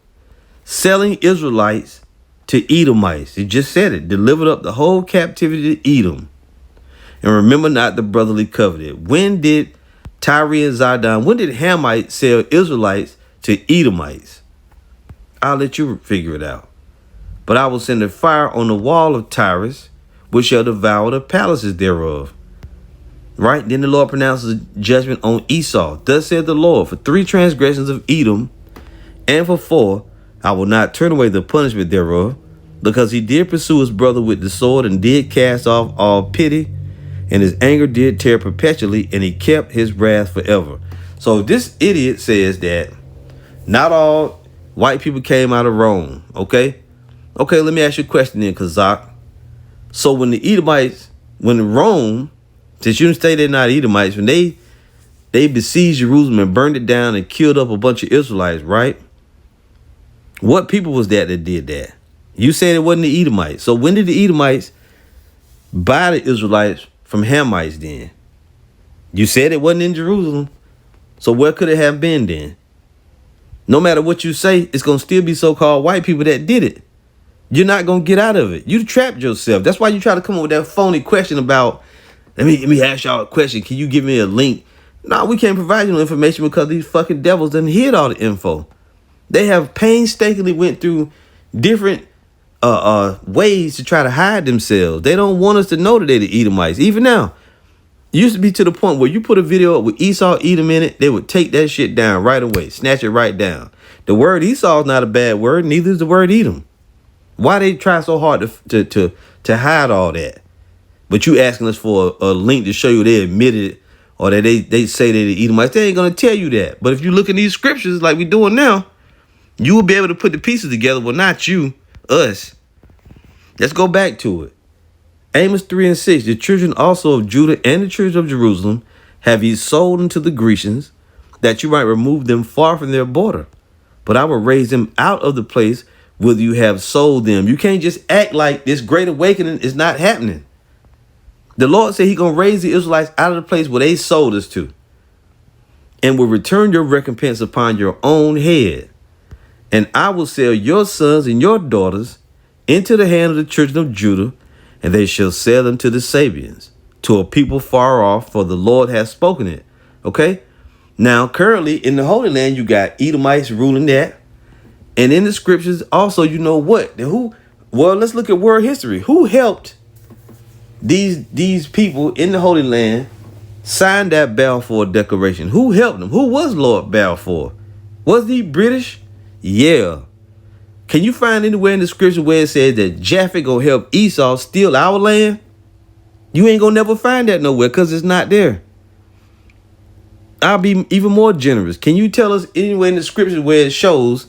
selling Israelites to Edomites. He just said it. Delivered up the whole captivity to Edom, and remember not the brotherly covenant. When did Tyre and Zidon, when did Hamites sell Israelites to Edomites? I'll let you figure it out. But I will send a fire on the wall of Tyrus, which shall devour the palaces thereof. Right? Then the Lord pronounces judgment on Esau. Thus said the Lord, for 3 transgressions of Edom, and for 4, I will not turn away the punishment thereof, because he did pursue his brother with the sword, and did cast off all pity, and his anger did tear perpetually, and he kept his wrath forever. So this idiot says that not all white people came out of Rome. Okay, let me ask you a question then, Kazak. So when the Edomites, when Rome, since you say they're not Edomites, when they besieged Jerusalem and burned it down and killed up a bunch of Israelites, right? What people was that did that? You said it wasn't the Edomites. So when did the Edomites buy the Israelites from Hamites then? You said it wasn't in Jerusalem. So where could it have been then? No matter what you say, it's going to still be so-called white people that did it. You're not going to get out of it. You trapped yourself. That's why you try to come up with that phony question about, let me ask y'all a question. Can you give me a link? No, we can't provide you no information because these fucking devils done hid all the info. They have painstakingly went through different ways to try to hide themselves. They don't want us to know that they're the Edomites. Even now, it used to be to the point where you put a video up with Esau, Edom in it, they would take that shit down right away, snatch it right down. The word Esau is not a bad word, neither is the word Edom. Why they try so hard to hide all that? But you asking us for a link to show you they admitted it, or that they say they're the Edomites. They ain't gonna tell you that. But if you look in these scriptures like we doing now, you will be able to put the pieces together. Well, not you, us. Let's go back to it. Amos 3 and 6. The children also of Judah and the children of Jerusalem have ye sold unto the Grecians, that you might remove them far from their border. But I will raise them out of the place whither you have sold them. You can't just act like this great awakening is not happening. The Lord said He gonna raise the Israelites out of the place where they sold us to, and will return your recompense upon your own head. And I will sell your sons and your daughters into the hand of the children of Judah, and they shall sell them to the Sabians, to a people far off, for the Lord has spoken it. Okay? Now, currently in the Holy Land, you got Edomites ruling that. And in the scriptures, also, you know what? Well, let's look at world history. Who helped these people in the Holy Land sign that Balfour Declaration? Who helped them? Who was Lord Balfour? Was he British? Yeah. Can you find anywhere in the scripture where it says that Japhet gonna help Esau steal our land? You ain't gonna never find that nowhere because it's not there. I'll be even more generous. Can you tell us anywhere in the scripture where it shows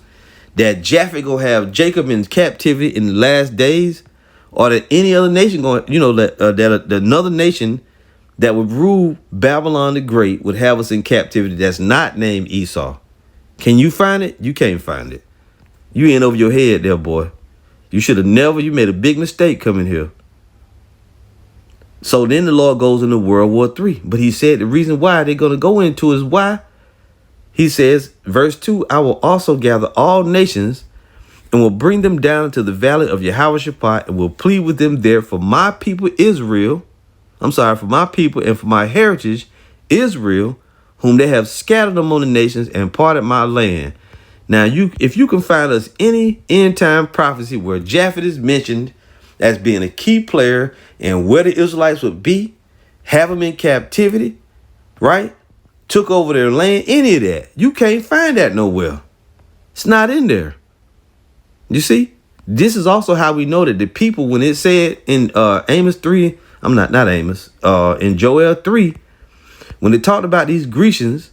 that Japhet gonna have Jacob in captivity in the last days, or that any other nation going, that another nation that would rule Babylon the Great would have us in captivity that's not named Esau? Can you find it? You can't find it. You ain't over your head there, boy. You should have never. You made a big mistake coming here. So then the Lord goes into World War III. But He said the reason why they're going to go into is why. He says, verse 2, I will also gather all nations and will bring them down into the valley of Jehoshaphat, and will plead with them there for my people Israel. For my people and for my heritage Israel, whom they have scattered among the nations and parted my land. Now, if you can find us any end time prophecy where Japhet is mentioned as being a key player and where the Israelites would be, have them in captivity, right? Took over their land, any of that. You can't find that nowhere. It's not in there. You see, this is also how we know that the people, when it said in Amos 3, in Joel 3, when it talked about these Grecians,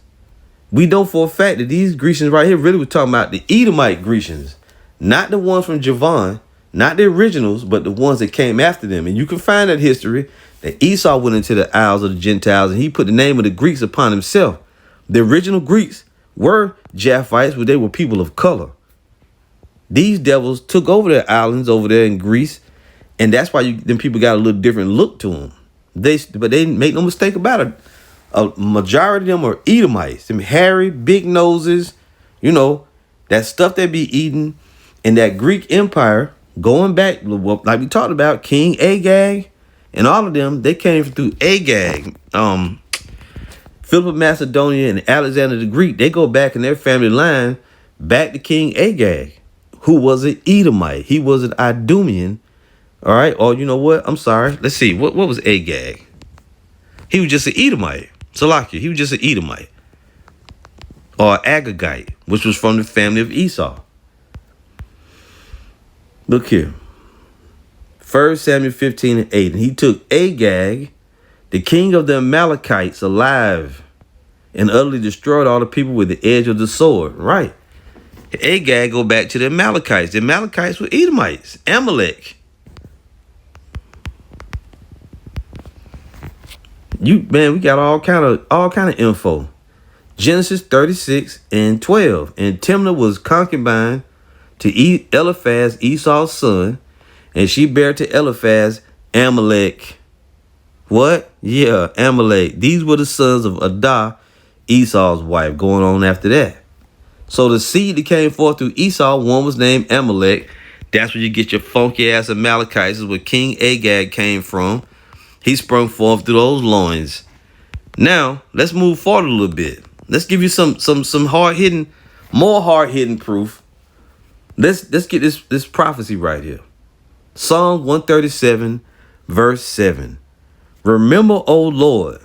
we know for a fact that these Grecians right here really were talking about the Edomite Grecians, not the ones from Javan, not the originals, but the ones that came after them. And you can find that history that Esau went into the Isles of the Gentiles and he put the name of the Greeks upon himself. The original Greeks were Japhites, but they were people of color. These devils took over their islands over there in Greece, and that's why them people got a little different look to them. But they make no mistake about it. A majority of them are Edomites. Them hairy, big noses, that stuff they be eating. And that Greek Empire, going back, like we talked about, King Agag and all of them, they came through Agag. Philip of Macedonia and Alexander the Greek, they go back in their family line back to King Agag, who was an Edomite. He was an Idumean. All right. Or you know what? I'm sorry. Let's see. What was Agag? He was just an Edomite. Salakia. He was just an Edomite. Or Agagite, which was from the family of Esau. Look here. 1 Samuel 15 and 8. And he took Agag the king of the Amalekites alive, and utterly destroyed all the people with the edge of the sword. Right. Agag go back to the Amalekites. The Amalekites were Edomites. Amalek. We got all kind of info. Genesis 36 and 12. And Timnah was concubine to Eliphaz, Esau's son, and she bare to Eliphaz Amalek. What? Yeah, Amalek. These were the sons of Adah, Esau's wife. Going on after that. So the seed that came forth through Esau, one was named Amalek. That's where you get your funky ass Amalekites. Is where King Agag came from. He sprung forth through those loins. Now let's move forward a little bit. Let's give you some more hard hitting proof. Let's get this prophecy right here. Psalm 137, verse 7. Remember, O Lord,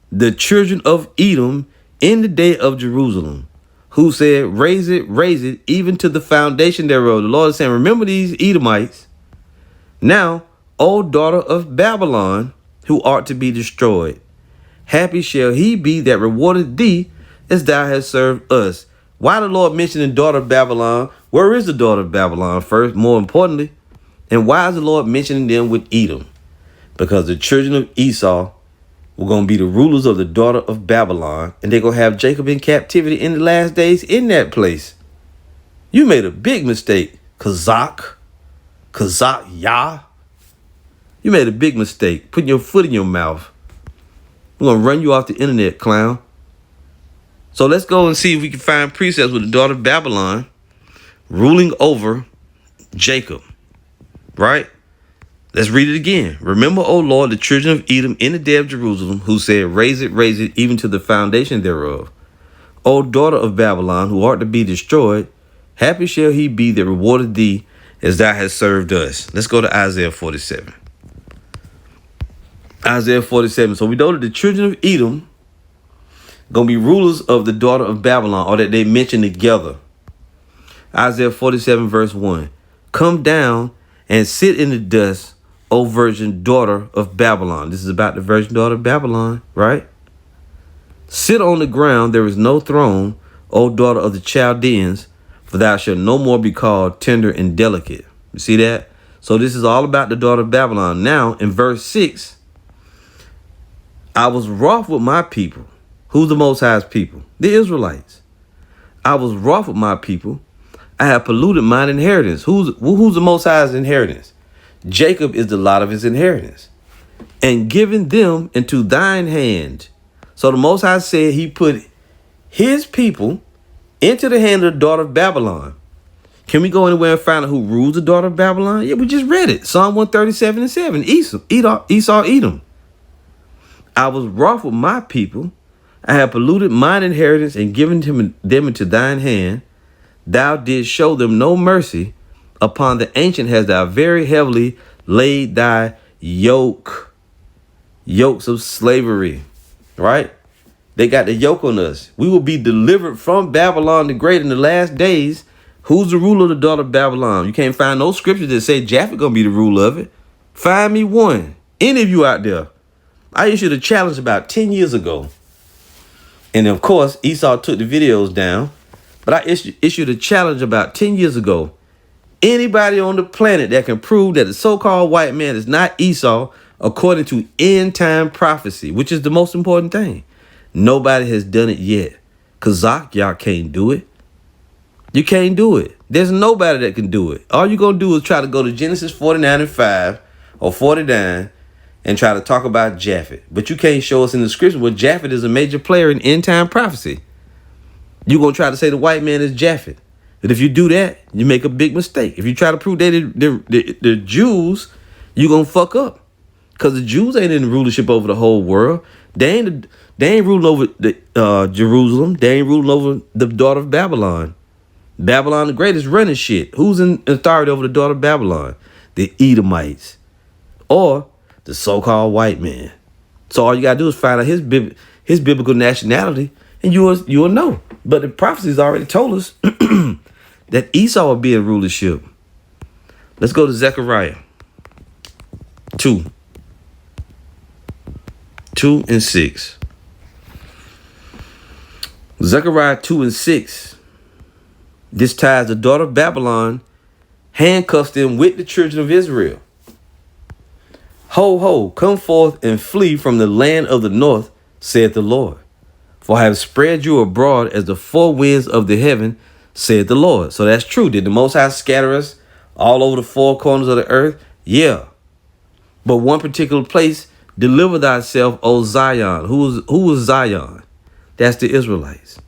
the children of Edom in the day of Jerusalem, who said, raise it, even to the foundation thereof. The Lord is saying, remember these Edomites. Now, O daughter of Babylon, who art to be destroyed, happy shall he be that rewarded thee as thou hast served us. Why the Lord mentioning the daughter of Babylon? Where is the daughter of Babylon first, more importantly? And why is the Lord mentioning them with Edom? Because the children of Esau were going to be the rulers of the daughter of Babylon, and they're going to have Jacob in captivity in the last days in that place. You made a big mistake, Kazakh Yah. You made a big mistake putting your foot in your mouth. We're going to run you off the internet, clown. So let's go and see if we can find precepts with the daughter of Babylon ruling over Jacob. Right? Let's read it again. Remember, O Lord, the children of Edom in the day of Jerusalem, who said, raise it, even to the foundation thereof. O daughter of Babylon, who art to be destroyed, happy shall he be that rewarded thee as thou hast served us. Let's go to Isaiah 47. Isaiah 47. So we know that the children of Edom going to be rulers of the daughter of Babylon, or that they mention together. Isaiah 47, verse 1. Come down and sit in the dust, O virgin daughter of Babylon. This is about the virgin daughter of Babylon, right? Sit on the ground, there is no throne, O daughter of the Chaldeans, for thou shalt no more be called tender and delicate. You see that? So this is all about the daughter of Babylon. Now, in verse 6, I was wroth with my people. Who's the Most High's people? The Israelites. I was wroth with my people. I have polluted mine inheritance. Who's the Most High's inheritance? Jacob is the lot of his inheritance, and given them into thine hand. So the Most High said he put his people into the hand of the daughter of Babylon. Can we go anywhere and find out who rules the daughter of Babylon? Yeah, we just read it. Psalm 137 and 7. Esau, Edom. I was wroth with my people. I have polluted mine inheritance and given them into thine hand. Thou didst show them no mercy. Upon the ancient hast thou very heavily laid thy yokes of slavery. Right? They got the yoke on us. We will be delivered from Babylon the Great in the last days. Who's the ruler of the daughter of Babylon? You can't find no scripture that say Japheth gonna be the ruler of it. Find me one. Any of you out there. I issued a challenge about 10 years ago. And of course, Esau took the videos down. But I issued a challenge about 10 years ago. Anybody on the planet that can prove that the so-called white man is not Esau according to end-time prophecy, which is the most important thing. Nobody has done it yet. Kazakh, y'all can't do it. You can't do it. There's nobody that can do it. All you're going to do is try to go to Genesis 49 and 5 or 49 and try to talk about Japheth. But you can't show us in the scripture where Japheth is a major player in end-time prophecy. You're going to try to say the white man is Japheth. But if you do that, you make a big mistake. If you try to prove that the Jews, you're going to fuck up. Because the Jews ain't in rulership over the whole world. They ain't ruling over Jerusalem. They ain't ruling over the daughter of Babylon. Babylon the Great is running shit. Who's in authority over the daughter of Babylon? The Edomites. Or the so-called white man. So all you got to do is find out his biblical nationality, and you'll know. But the prophecies already told us that Esau will be in rulership. Let's go to Zechariah 2. 2 and 6. Zechariah 2 and 6. This ties the daughter of Babylon, handcuffs them with the children of Israel. Ho, ho, come forth and flee from the land of the north, saith the Lord. For I have spread you abroad as the four winds of the heaven, saith the Lord. So that's true. Did the Most High scatter us all over the four corners of the earth? Yeah. But one particular place, deliver thyself, O Zion. Who was Zion? That's the Israelites.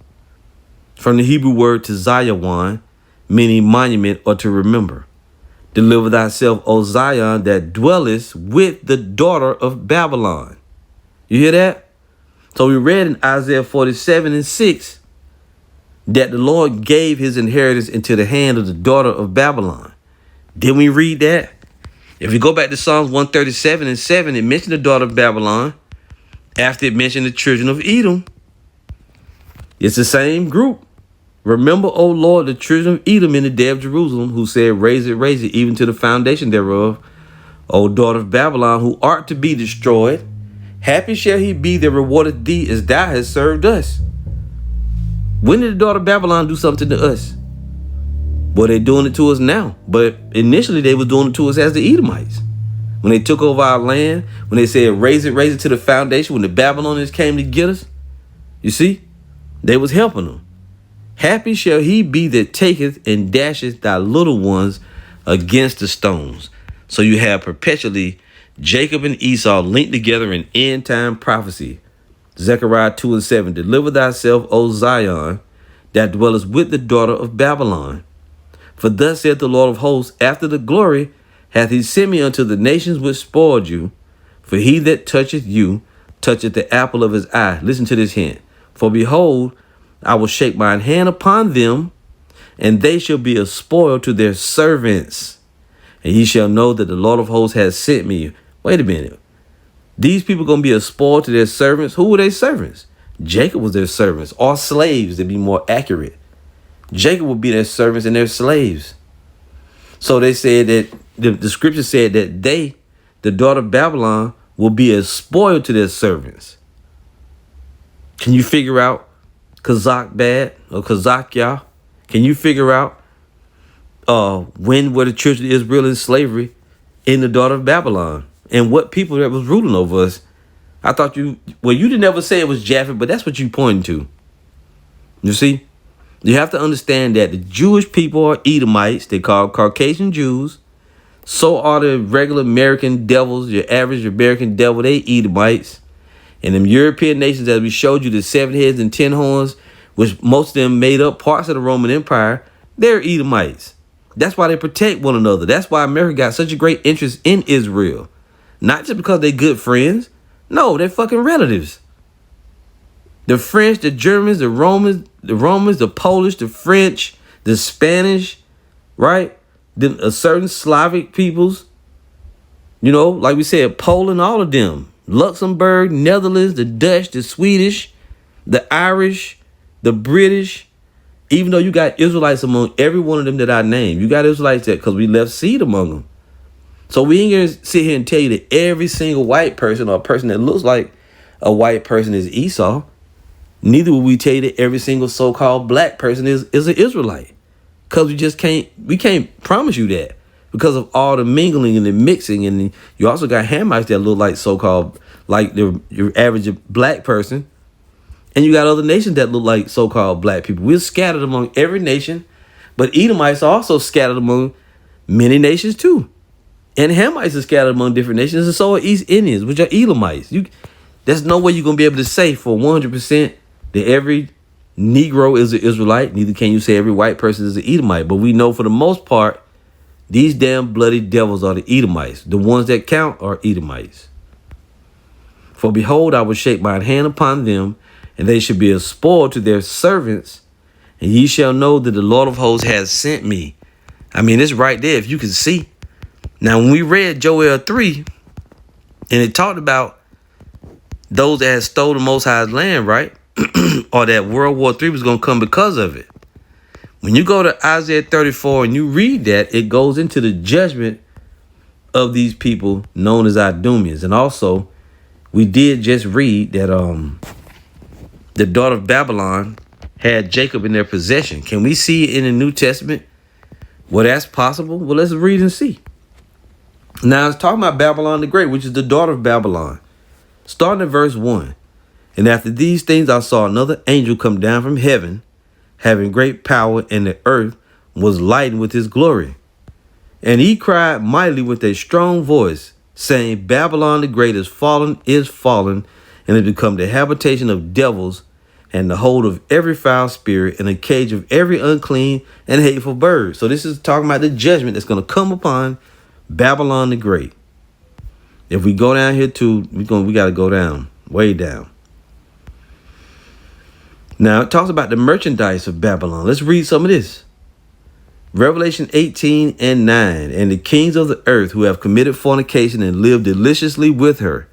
From the Hebrew word to Zion, meaning monument or to remember. Deliver thyself, O Zion, that dwellest with the daughter of Babylon. You hear that? So we read in Isaiah 47 and 6 that the Lord gave his inheritance into the hand of the daughter of Babylon. Didn't we read that? If you go back to Psalms 137 and 7, it mentioned the daughter of Babylon after it mentioned the children of Edom. It's the same group. Remember, O Lord, the children of Edom in the day of Jerusalem, who said, raise it, even to the foundation thereof. O daughter of Babylon, who art to be destroyed, happy shall he be that rewardeth thee as thou hast served us. When did the daughter of Babylon do something to us? Well, they're doing it to us now. But initially, they were doing it to us as the Edomites. When they took over our land, when they said, raise it to the foundation, when the Babylonians came to get us, you see, they was helping them. Happy shall he be that taketh and dasheth thy little ones against the stones. So you have perpetually Jacob and Esau linked together in end time prophecy. Zechariah 2 and 7. Deliver thyself, O Zion, that dwellest with the daughter of Babylon. For thus saith the Lord of hosts, after the glory hath he sent me unto the nations which spoiled you. For he that toucheth you toucheth the apple of his eye. Listen to this hint. For behold, I will shake mine hand upon them, and they shall be a spoil to their servants. And ye shall know that the Lord of hosts has sent me. Wait a minute. These people going to be a spoil to their servants. Who were their servants? Jacob was their servants, or slaves, to be more accurate. Jacob would be their servants and their slaves. So they said that the scripture said that they, the daughter of Babylon, will be a spoil to their servants. Can you figure out Kazakh bad or Kazakh? Can you figure out when were the children of Israel in slavery in the daughter of Babylon? And what people that was ruling over us? I thought you didn't ever say it was Japheth, but that's what you pointed to. You see? You have to understand that the Jewish people are Edomites. They call Caucasian Jews. So are the regular American devils, your average American devil, they Edomites. And them European nations, as we showed you, the 7 heads and 10 horns, which most of them made up parts of the Roman Empire, they're Edomites. That's why they protect one another. That's why America got such a great interest in Israel. Not just because they're good friends. No, they're fucking relatives. The French, the Germans, the Romans, the Polish, the French, the Spanish, right? Then a certain Slavic peoples, you know, like we said, Poland, all of them. Luxembourg, Netherlands, the Dutch, the Swedish, the Irish, the British. Even though you got Israelites among every one of them that I named, you got Israelites that because we left seed among them. So we ain't gonna sit here and tell you that every single white person or a person that looks like a white person is Esau. Neither will we tell you that every single so-called black person is an Israelite. Because we can't promise you that. Because of all the mingling and the mixing. And you also got Hamites that look like so-called, like your average black person. And you got other nations that look like so-called black people. We're scattered among every nation. But Edomites are also scattered among many nations too. And Hamites are scattered among different nations. And so are East Indians, which are Edomites. There's no way you're going to be able to say for 100% that every Negro is an Israelite. Neither can you say every white person is an Edomite. But we know for the most part, these damn bloody devils are the Edomites. The ones that count are Edomites. For behold, I will shake mine hand upon them, and they shall be a spoil to their servants. And ye shall know that the Lord of hosts has sent me. I mean, it's right there if you can see. Now, when we read Joel 3, and it talked about those that had stole the Most High's land, right? Or that World War III was going to come because of it. When you go to Isaiah 34 and you read that, it goes into the judgment of these people known as Idumeans. And also, we did just read that the daughter of Babylon had Jacob in their possession. Can we see it in the New Testament? Well, that's possible. Well, let's read and see. Now, it's talking about Babylon the Great, which is the daughter of Babylon. Starting at verse 1. And after these things, I saw another angel come down from heaven, having great power, and the earth was lightened with his glory. And he cried mightily with a strong voice, saying, Babylon the Great is fallen, and has become the habitation of devils, and the hold of every foul spirit, and a cage of every unclean and hateful bird. So this is talking about the judgment that's going to come upon Babylon the Great. If we go down here we got to go down, way down. Now it talks about the merchandise of Babylon. Let's read some of this. Revelation 18 and 9. And the kings of the earth who have committed fornication and lived deliciously with her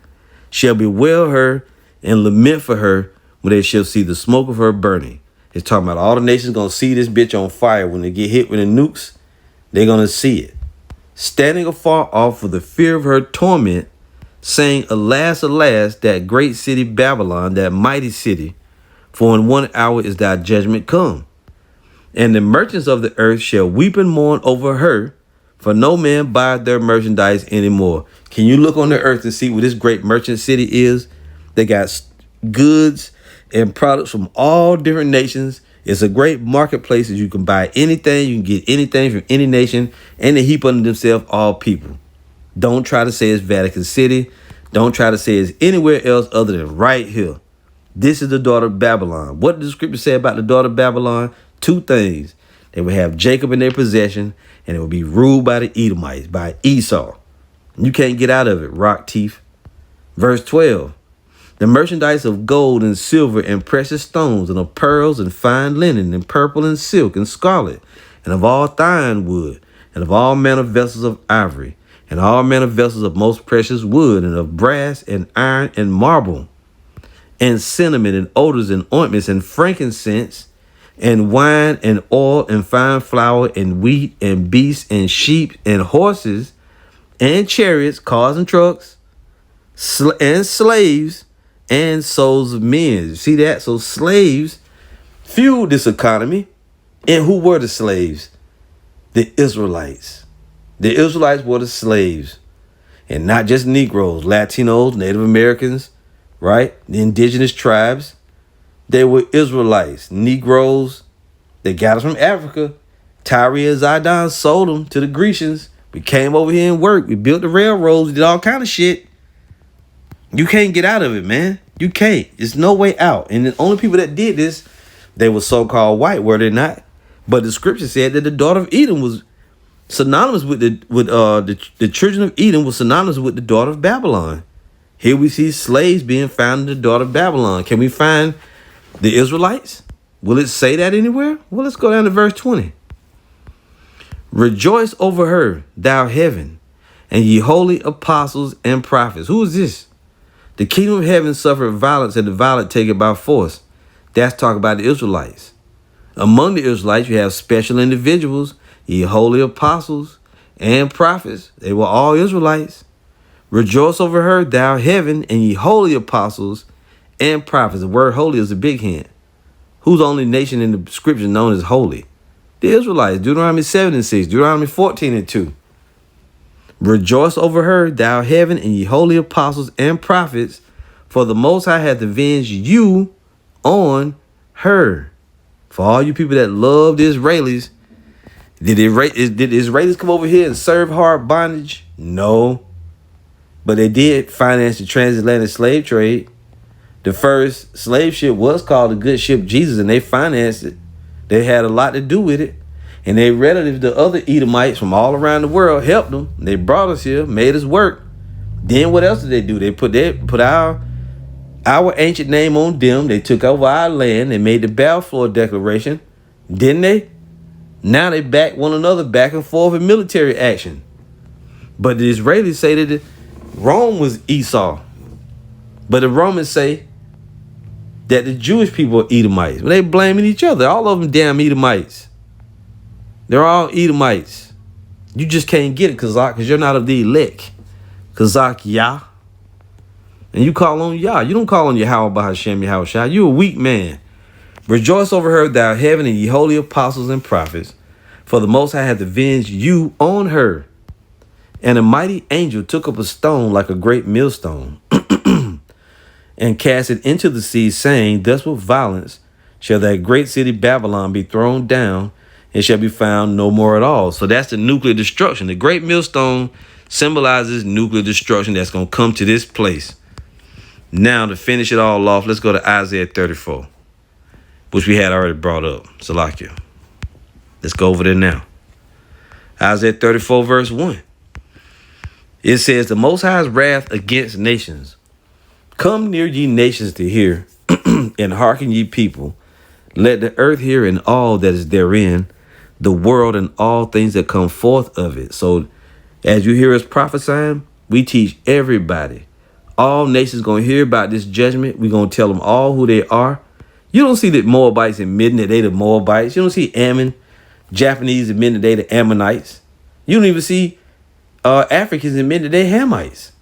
shall bewail her and lament for her when they shall see the smoke of her burning. It's talking about all the nations going to see this bitch on fire. When they get hit with the nukes, they're going to see it. Standing afar off for the fear of her torment, saying, Alas, alas, that great city Babylon, that mighty city, for in 1 hour is thy judgment come. And the merchants of the earth shall weep and mourn over her, for no man buyeth their merchandise anymore. Can you look on the earth and see what this great merchant city is? They got goods and products from all different nations. It's a great marketplace that you can buy anything. You can get anything from any nation, and they heap unto themselves all people. Don't try to say it's Vatican City. Don't try to say it's anywhere else other than right here. This is the daughter of Babylon. What does the scripture say about the daughter of Babylon? 2 things. They would have Jacob in their possession, and it would be ruled by the Edomites, by Esau. You can't get out of it, rock teeth. Verse 12. The merchandise of gold and silver and precious stones, and of pearls and fine linen, and purple and silk and scarlet, and of all fine wood, and of all manner of vessels of ivory, and all manner of vessels of most precious wood, and of brass and iron and marble, and cinnamon and odors and ointments and frankincense, and wine and oil and fine flour and wheat and beasts and sheep and horses and chariots, cars and trucks, and slaves and souls of men. You see that? So slaves fueled this economy. And who were the slaves? The Israelites. The Israelites were the slaves. And not just Negroes, Latinos, Native Americans, right? The indigenous tribes. They were Israelites, Negroes. They got us from Africa. Tyre and Zidon sold them to the Grecians. We came over here and worked. We built the railroads. We did all kind of shit. You can't get out of it, man. You can't. There's no way out. And the only people that did this, they were so-called white, were they not? But the scripture said that the daughter of Edom was synonymous with the children of Edom was synonymous with the daughter of Babylon. Here we see slaves being found in the daughter of Babylon. Can we find the Israelites? Will it say that anywhere? Well, let's go down to verse 20. Rejoice over her, thou heaven, and ye holy apostles and prophets. Who is this? The kingdom of heaven suffered violence, and the violent take it by force. That's talking about the Israelites. Among the Israelites, you have special individuals, ye holy apostles and prophets. They were all Israelites. Rejoice over her, thou heaven, and ye holy apostles and prophets. The word holy is a big hint. Who's the only nation in the scripture known as holy? The Israelites. Deuteronomy 7 and 6. Deuteronomy 14 and 2. Rejoice over her, thou heaven, and ye holy apostles and prophets, for the Most High hath avenged you on her. For all you people that love the Israelis, did the Israelis come over here and serve hard bondage? No. But they did finance the transatlantic slave trade. The first slave ship was called the Good Ship Jesus, and they financed it. They had a lot to do with it. And their relatives, the other Edomites from all around the world, helped them. They brought us here, made us work. Then what else did they do? They put our ancient name on them. They took over our land. They made the Balfour Declaration. Didn't they? Now they back one another back and forth in military action. But the Israelis say that Rome was Esau. But the Romans say that the Jewish people are Edomites. Well, they blaming each other. All of them damn Edomites. They're all Edomites. You just can't get it, Kazakh, because you're not of the elect. Kazakh, Yah. And you call on Yah. You don't call on Yahweh Bahashem Yahweh Shai. You a weak man. Rejoice over her, thou heaven, and ye holy apostles and prophets. For the Most High hath avenged you on her. And a mighty angel took up a stone like a great millstone and cast it into the sea, saying, thus with violence shall that great city Babylon be thrown down, and shall be found no more at all. So that's the nuclear destruction. The great millstone symbolizes nuclear destruction that's going to come to this place. Now, to finish it all off, let's go to Isaiah 34, which we had already brought up. Salakia. Let's go over there now. Isaiah 34, verse 1. It says, the Most High's wrath against nations. Come near ye nations to hear, and hearken ye people. Let the earth hear and all that is therein, the world and all things that come forth of it. So as you hear us prophesying, we teach everybody. All nations going to hear about this judgment. We're going to tell them all who they are. You don't see the Moabites admitting that they the Moabites. You don't see Ammon, Japanese admitting that they the Ammonites. You don't even see Africans admitting that they Hamites.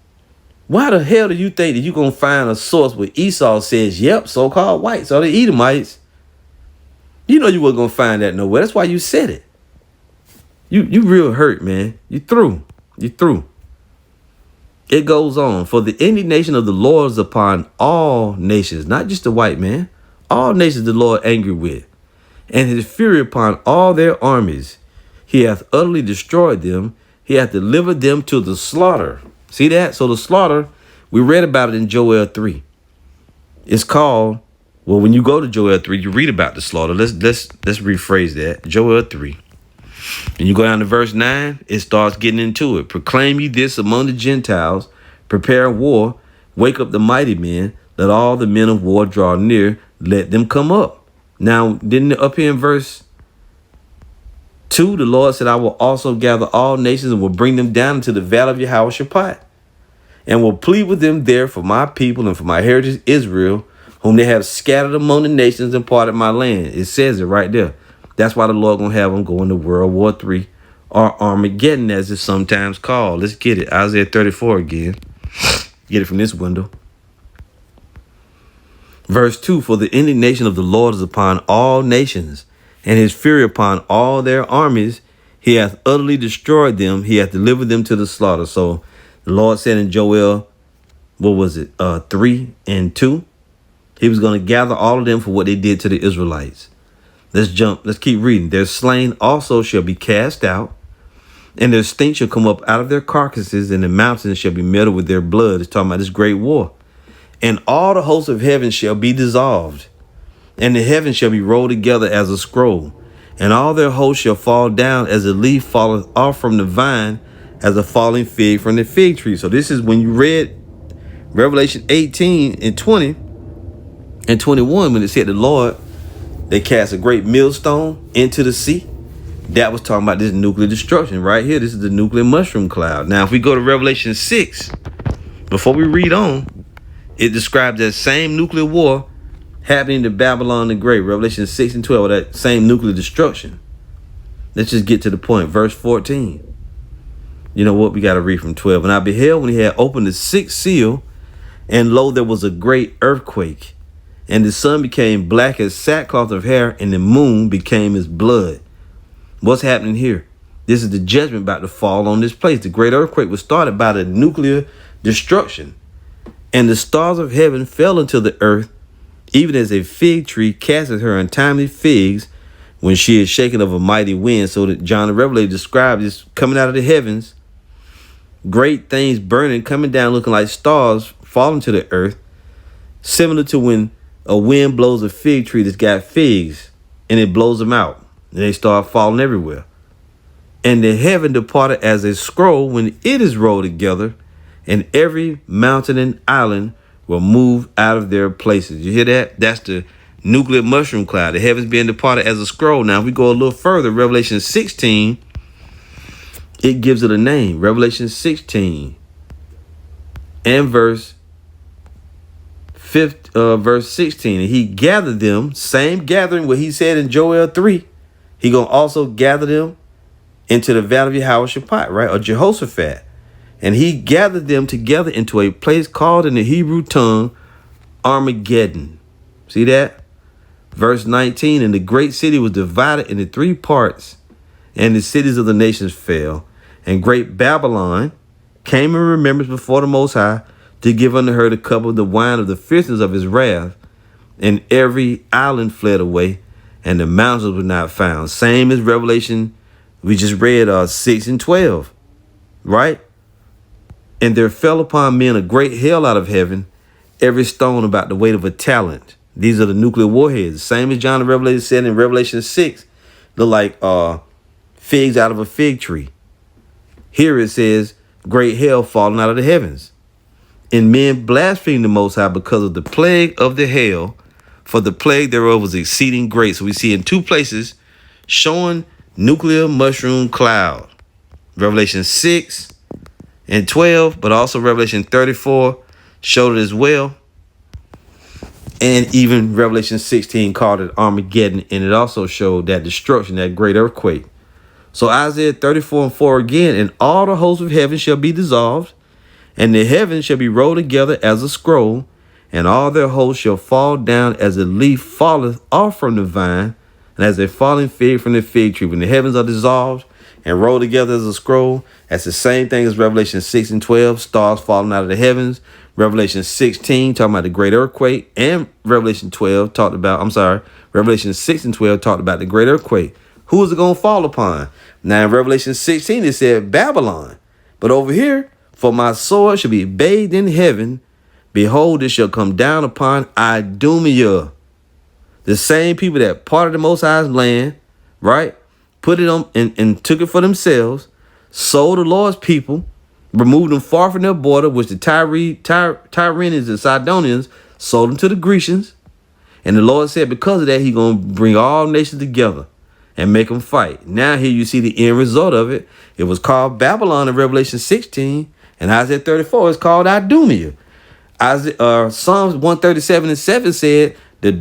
Why the hell do you think that you're going to find a source where Esau says, yep, so-called whites are the Edomites? You know you weren't going to find that nowhere. That's why you said it. You real hurt, man. You through. It goes on. For the indignation of the Lord is upon all nations, not just the white man. All nations the Lord angry with, and his fury upon all their armies. He hath utterly destroyed them. He hath delivered them to the slaughter. See that? So the slaughter, we read about it in Joel 3. It's called, well, when you go to Joel 3, you read about the slaughter. Let's rephrase that. Joel 3. And you go down to verse 9, it starts getting into it. Proclaim ye this among the Gentiles, prepare war, wake up the mighty men, let all the men of war draw near, let them come up. Now, didn't up here in verse 2, the Lord said, I will also gather all nations and will bring them down into the valley of Yehoshaphat, and will plead with them there for my people and for my heritage Israel, whom they have scattered among the nations and parted my land. It says it right there. That's why the Lord going to have them go into World War III, or Armageddon, as it's sometimes called. Let's get it. Isaiah 34 again. Get it from this window. Verse 2, for the indignation of the Lord is upon all nations, and his fury upon all their armies. He hath utterly destroyed them. He hath delivered them to the slaughter. So the Lord said in Joel, 3 and 2, he was going to gather all of them for what they did to the Israelites. Let's keep reading. Their slain also shall be cast out, and their stink shall come up out of their carcasses, and the mountains shall be melded with their blood. It's talking about this great war. And all the hosts of heaven shall be dissolved, and the heavens shall be rolled together as a scroll, and all their hosts shall fall down as a leaf falleth off from the vine, as a falling fig from the fig tree. So this is when you read Revelation 18 and 20 and 21, when it said the Lord, they cast a great millstone into the sea. That was talking about this nuclear destruction right here. This is the nuclear mushroom cloud. Now, if we go to Revelation 6, before we read on, it describes that same nuclear war happening to Babylon the Great. Revelation 6 and 12, that same nuclear destruction. Let's just get to the point. Verse 14. You know what? We got to read from 12. And I beheld when he had opened the sixth seal, and lo, there was a great earthquake. And the sun became black as sackcloth of hair, and the moon became as blood. What's happening here? This is the judgment about to fall on this place. The great earthquake was started by the nuclear destruction. And the stars of heaven fell into the earth, even as a fig tree casteth her untimely figs when she is shaken of a mighty wind. So that John the Revelator described this coming out of the heavens, great things burning, coming down, looking like stars falling to the earth, similar to when a wind blows a fig tree that's got figs and it blows them out and they start falling everywhere. And the heaven departed as a scroll when it is rolled together, and every mountain and island will move out of their places. You hear that? That's the nuclear mushroom cloud. The heavens being departed as a scroll. Now, if we go a little further, Revelation 16, it gives it a name. Revelation 16 and verse 16. And he gathered them, same gathering what he said in Joel 3. He gonna also gather them into the valley of Yehoshaphat, right? Or Jehoshaphat. And he gathered them together into a place called in the Hebrew tongue Armageddon. See that? Verse 19, and the great city was divided into 3 parts, and the cities of the nations fell. And great Babylon came in remembrance before the Most High to give unto her the cup of the wine of the fierceness of his wrath. And every island fled away, and the mountains were not found. Same as Revelation, we just read 6 and 12, right? And there fell upon men a great hail out of heaven, every stone about the weight of a talent. These are the nuclear warheads. Same as John the Revelator said in Revelation 6, they're like figs out of a fig tree. Here it says, great hail falling out of the heavens. And men blasphemed the Most High because of the plague of the hail, for the plague thereof was exceeding great. So we see in 2 places showing nuclear mushroom cloud. Revelation 6 and 12, but also Revelation 34 showed it as well. And even Revelation 16 called it Armageddon, and it also showed that destruction, that great earthquake. So Isaiah 34 and 4 again, and all the hosts of heaven shall be dissolved, and the heavens shall be rolled together as a scroll, and all their hosts shall fall down as a leaf falleth off from the vine, and as a falling fig from the fig tree. When the heavens are dissolved and rolled together as a scroll, that's the same thing as Revelation 6 and 12, stars falling out of the heavens. Revelation 16 talking about the great earthquake, and Revelation 12 talked about, Revelation 6 and 12 talked about the great earthquake. Who is it going to fall upon? Now in Revelation 16, it said Babylon. But over here, for my sword shall be bathed in heaven. Behold, it shall come down upon Idumea. The same people that parted the Most High's land, right? Put it on and took it for themselves, sold the Lord's people, removed them far from their border, which the Tyrians and Sidonians sold them to the Grecians. And the Lord said, because of that, he's going to bring all nations together and make them fight. Now here you see the end result of it. It was called Babylon in Revelation 16, and Isaiah 34 is called Idumea. Psalms 137 and 7 said the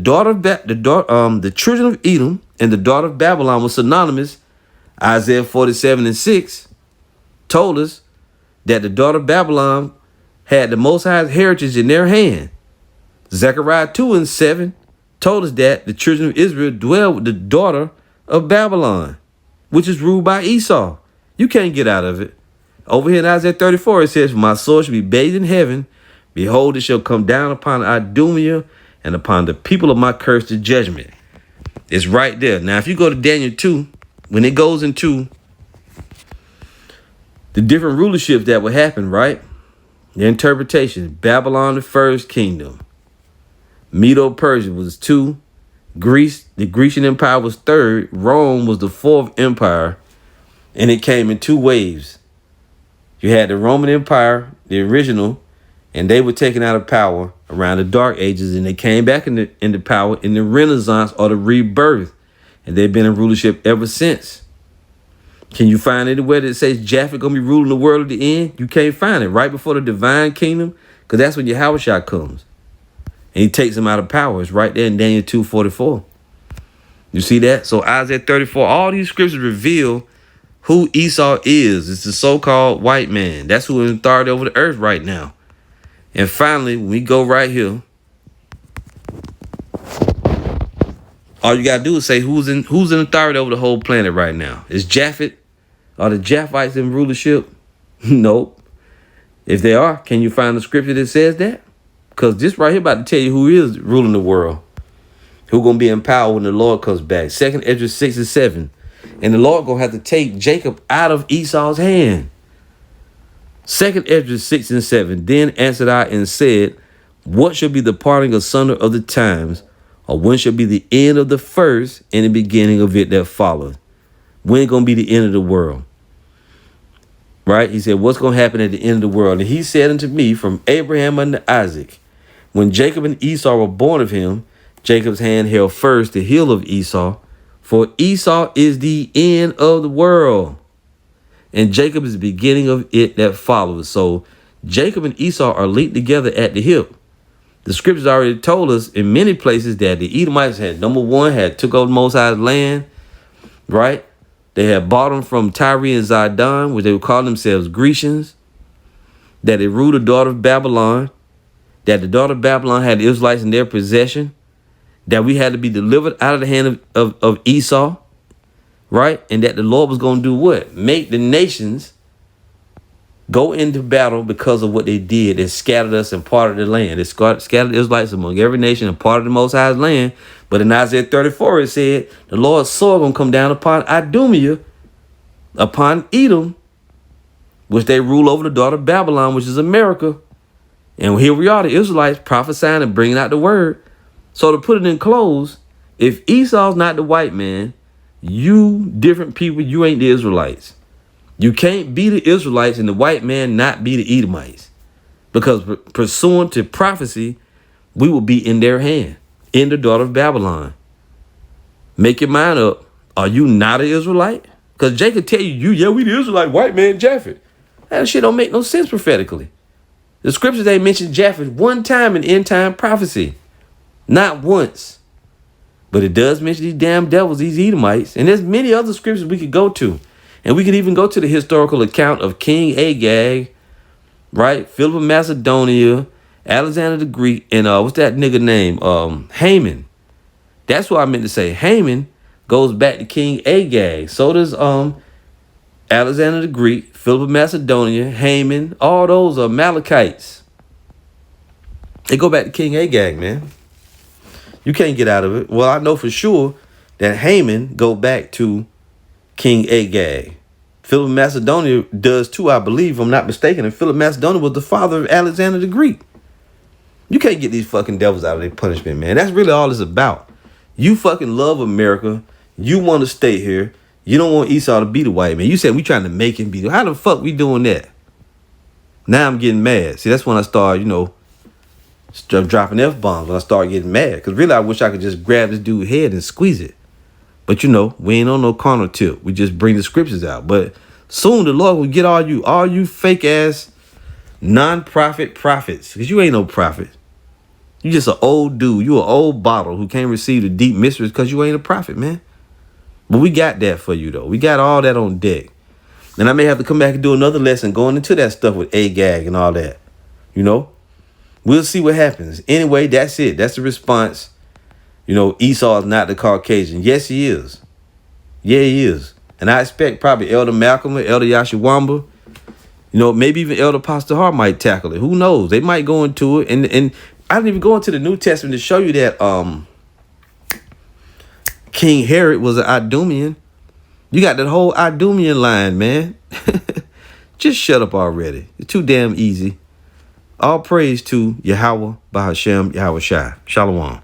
children of Edom and the daughter of Babylon was synonymous. Isaiah 47 and 6 told us that the daughter of Babylon had the Most High's heritage in their hand. Zechariah 2 and 7 told us that the children of Israel dwell with the daughter of Babylon, which is ruled by Esau. You can't get out of it. Over here in Isaiah 34, it says, my soul shall be bathed in heaven. Behold, it shall come down upon Idumea and upon the people of my curse to judgment. It's right there. Now, if you go to Daniel 2, when it goes into the different rulerships that would happen, right? The interpretation, Babylon, the first kingdom. Medo-Persia was 2. Greece, the Grecian Empire was 3rd. Rome was the 4th empire. And it came in 2 waves. You had the Roman Empire, the original, and they were taken out of power around the Dark Ages, and they came back into power in the Renaissance or the rebirth. And they've been in rulership ever since. Can you find anywhere that says Japhet gonna be ruling the world at the end? You can't find it. Right before the divine kingdom, because that's when Yahushua comes. And he takes them out of power. It's right there in Daniel 2:44. You see that? So Isaiah 34, all these scriptures reveal who Esau is. It's the so-called white man. That's who is in authority over the earth right now. And finally, when we go right here, all you gotta do is say who's in authority over the whole planet right now. Is Japhet? Are the Japhites in rulership? Nope. If they are, can you find the scripture that says that? Because this right here about to tell you who is ruling the world. Who gonna be in power when the Lord comes back. 2nd Ezra 6 and 7. And the Lord gonna have to take Jacob out of Esau's hand. 2nd Ezra 6 and 7. Then answered I and said, what shall be the parting asunder of the times? Or when shall be the end of the first and the beginning of it that followeth? When gonna be the end of the world? Right? He said, what's gonna happen at the end of the world? And he said unto me, from Abraham unto Isaac, when Jacob and Esau were born of him, Jacob's hand held first the heel of Esau, for Esau is the end of the world, and Jacob is the beginning of it that follows. So Jacob and Esau are linked together at the hip. The scriptures already told us in many places that the Edomites had, number one, had took over Most High's land, right? They had bought them from Tyre and Zidon, which they would call themselves Grecians. that they ruled the daughter of Babylon, that the daughter of Babylon had the Israelites in their possession, that we had to be delivered out of the hand of Esau, right? And that the Lord was going to do what? Make the nations go into battle because of what they did. They scattered us and parted the land. They scattered the Israelites among every nation and parted the Most High's land. But in Isaiah 34, it said, the Lord's sword going to come down upon Idumea, upon Edom, which they rule over the daughter of Babylon, which is America. And here we are, the Israelites prophesying and bringing out the word. So to put it in close, if Esau's not the white man, you different people, you ain't the Israelites. You can't be the Israelites and the white man not be the Edomites. Because pursuant to prophecy, we will be in their hand, in the daughter of Babylon. Make your mind up. Are you not an Israelite? Because Jay could tell you, we the Israelite, white man, Japheth. That shit don't make no sense prophetically. The scriptures, they mention Japheth one time in end time prophecy. Not once. But it does mention these damn devils, these Edomites. And there's many other scriptures we could go to. And we could even go to the historical account of King Agag, right? Philip of Macedonia, Alexander the Greek, and what's that nigga name? Haman. That's what I meant to say. Haman goes back to King Agag. So does Alexander the Greek, Philip of Macedonia, Haman, all those are Amalekites. They go back to King Agag, man. You can't get out of it. Well, I know for sure that Haman go back to King Agag. Philip of Macedonia does too, I believe, if I'm not mistaken. And Philip of Macedonia was the father of Alexander the Greek. You can't get these fucking devils out of their punishment, man. That's really all it's about. You fucking love America. You want to stay here. You don't want Esau to be the white man. You said we trying to make him be the. How the fuck we doing that? Now I'm getting mad. See, that's when I start, dropping F-bombs. When I start getting mad. Because really, I wish I could just grab this dude's head and squeeze it. But we ain't on no carnal tip. We just bring the scriptures out. But soon the Lord will get all you fake ass non-prophet prophets. Because you ain't no prophet. You just an old dude. You an old bottle who can't receive the deep mysteries because you ain't a prophet, man. But we got that for you, though. We got all that on deck. And I may have to come back and do another lesson going into that stuff with Agag and all that. We'll see what happens. Anyway, that's it. That's the response. Esau is not the Caucasian. Yes, he is. Yeah, he is. And I expect probably Elder Malcolm or Elder Yashawamba, maybe even Elder Pastor Hart might tackle it. Who knows? They might go into it. And I didn't even go into the New Testament to show you that King Herod was an Idumean. You got that whole Idumean line, man. Just shut up already. It's too damn easy. All praise to Yahweh, Bahashem, Yahweh Shai. Shalom.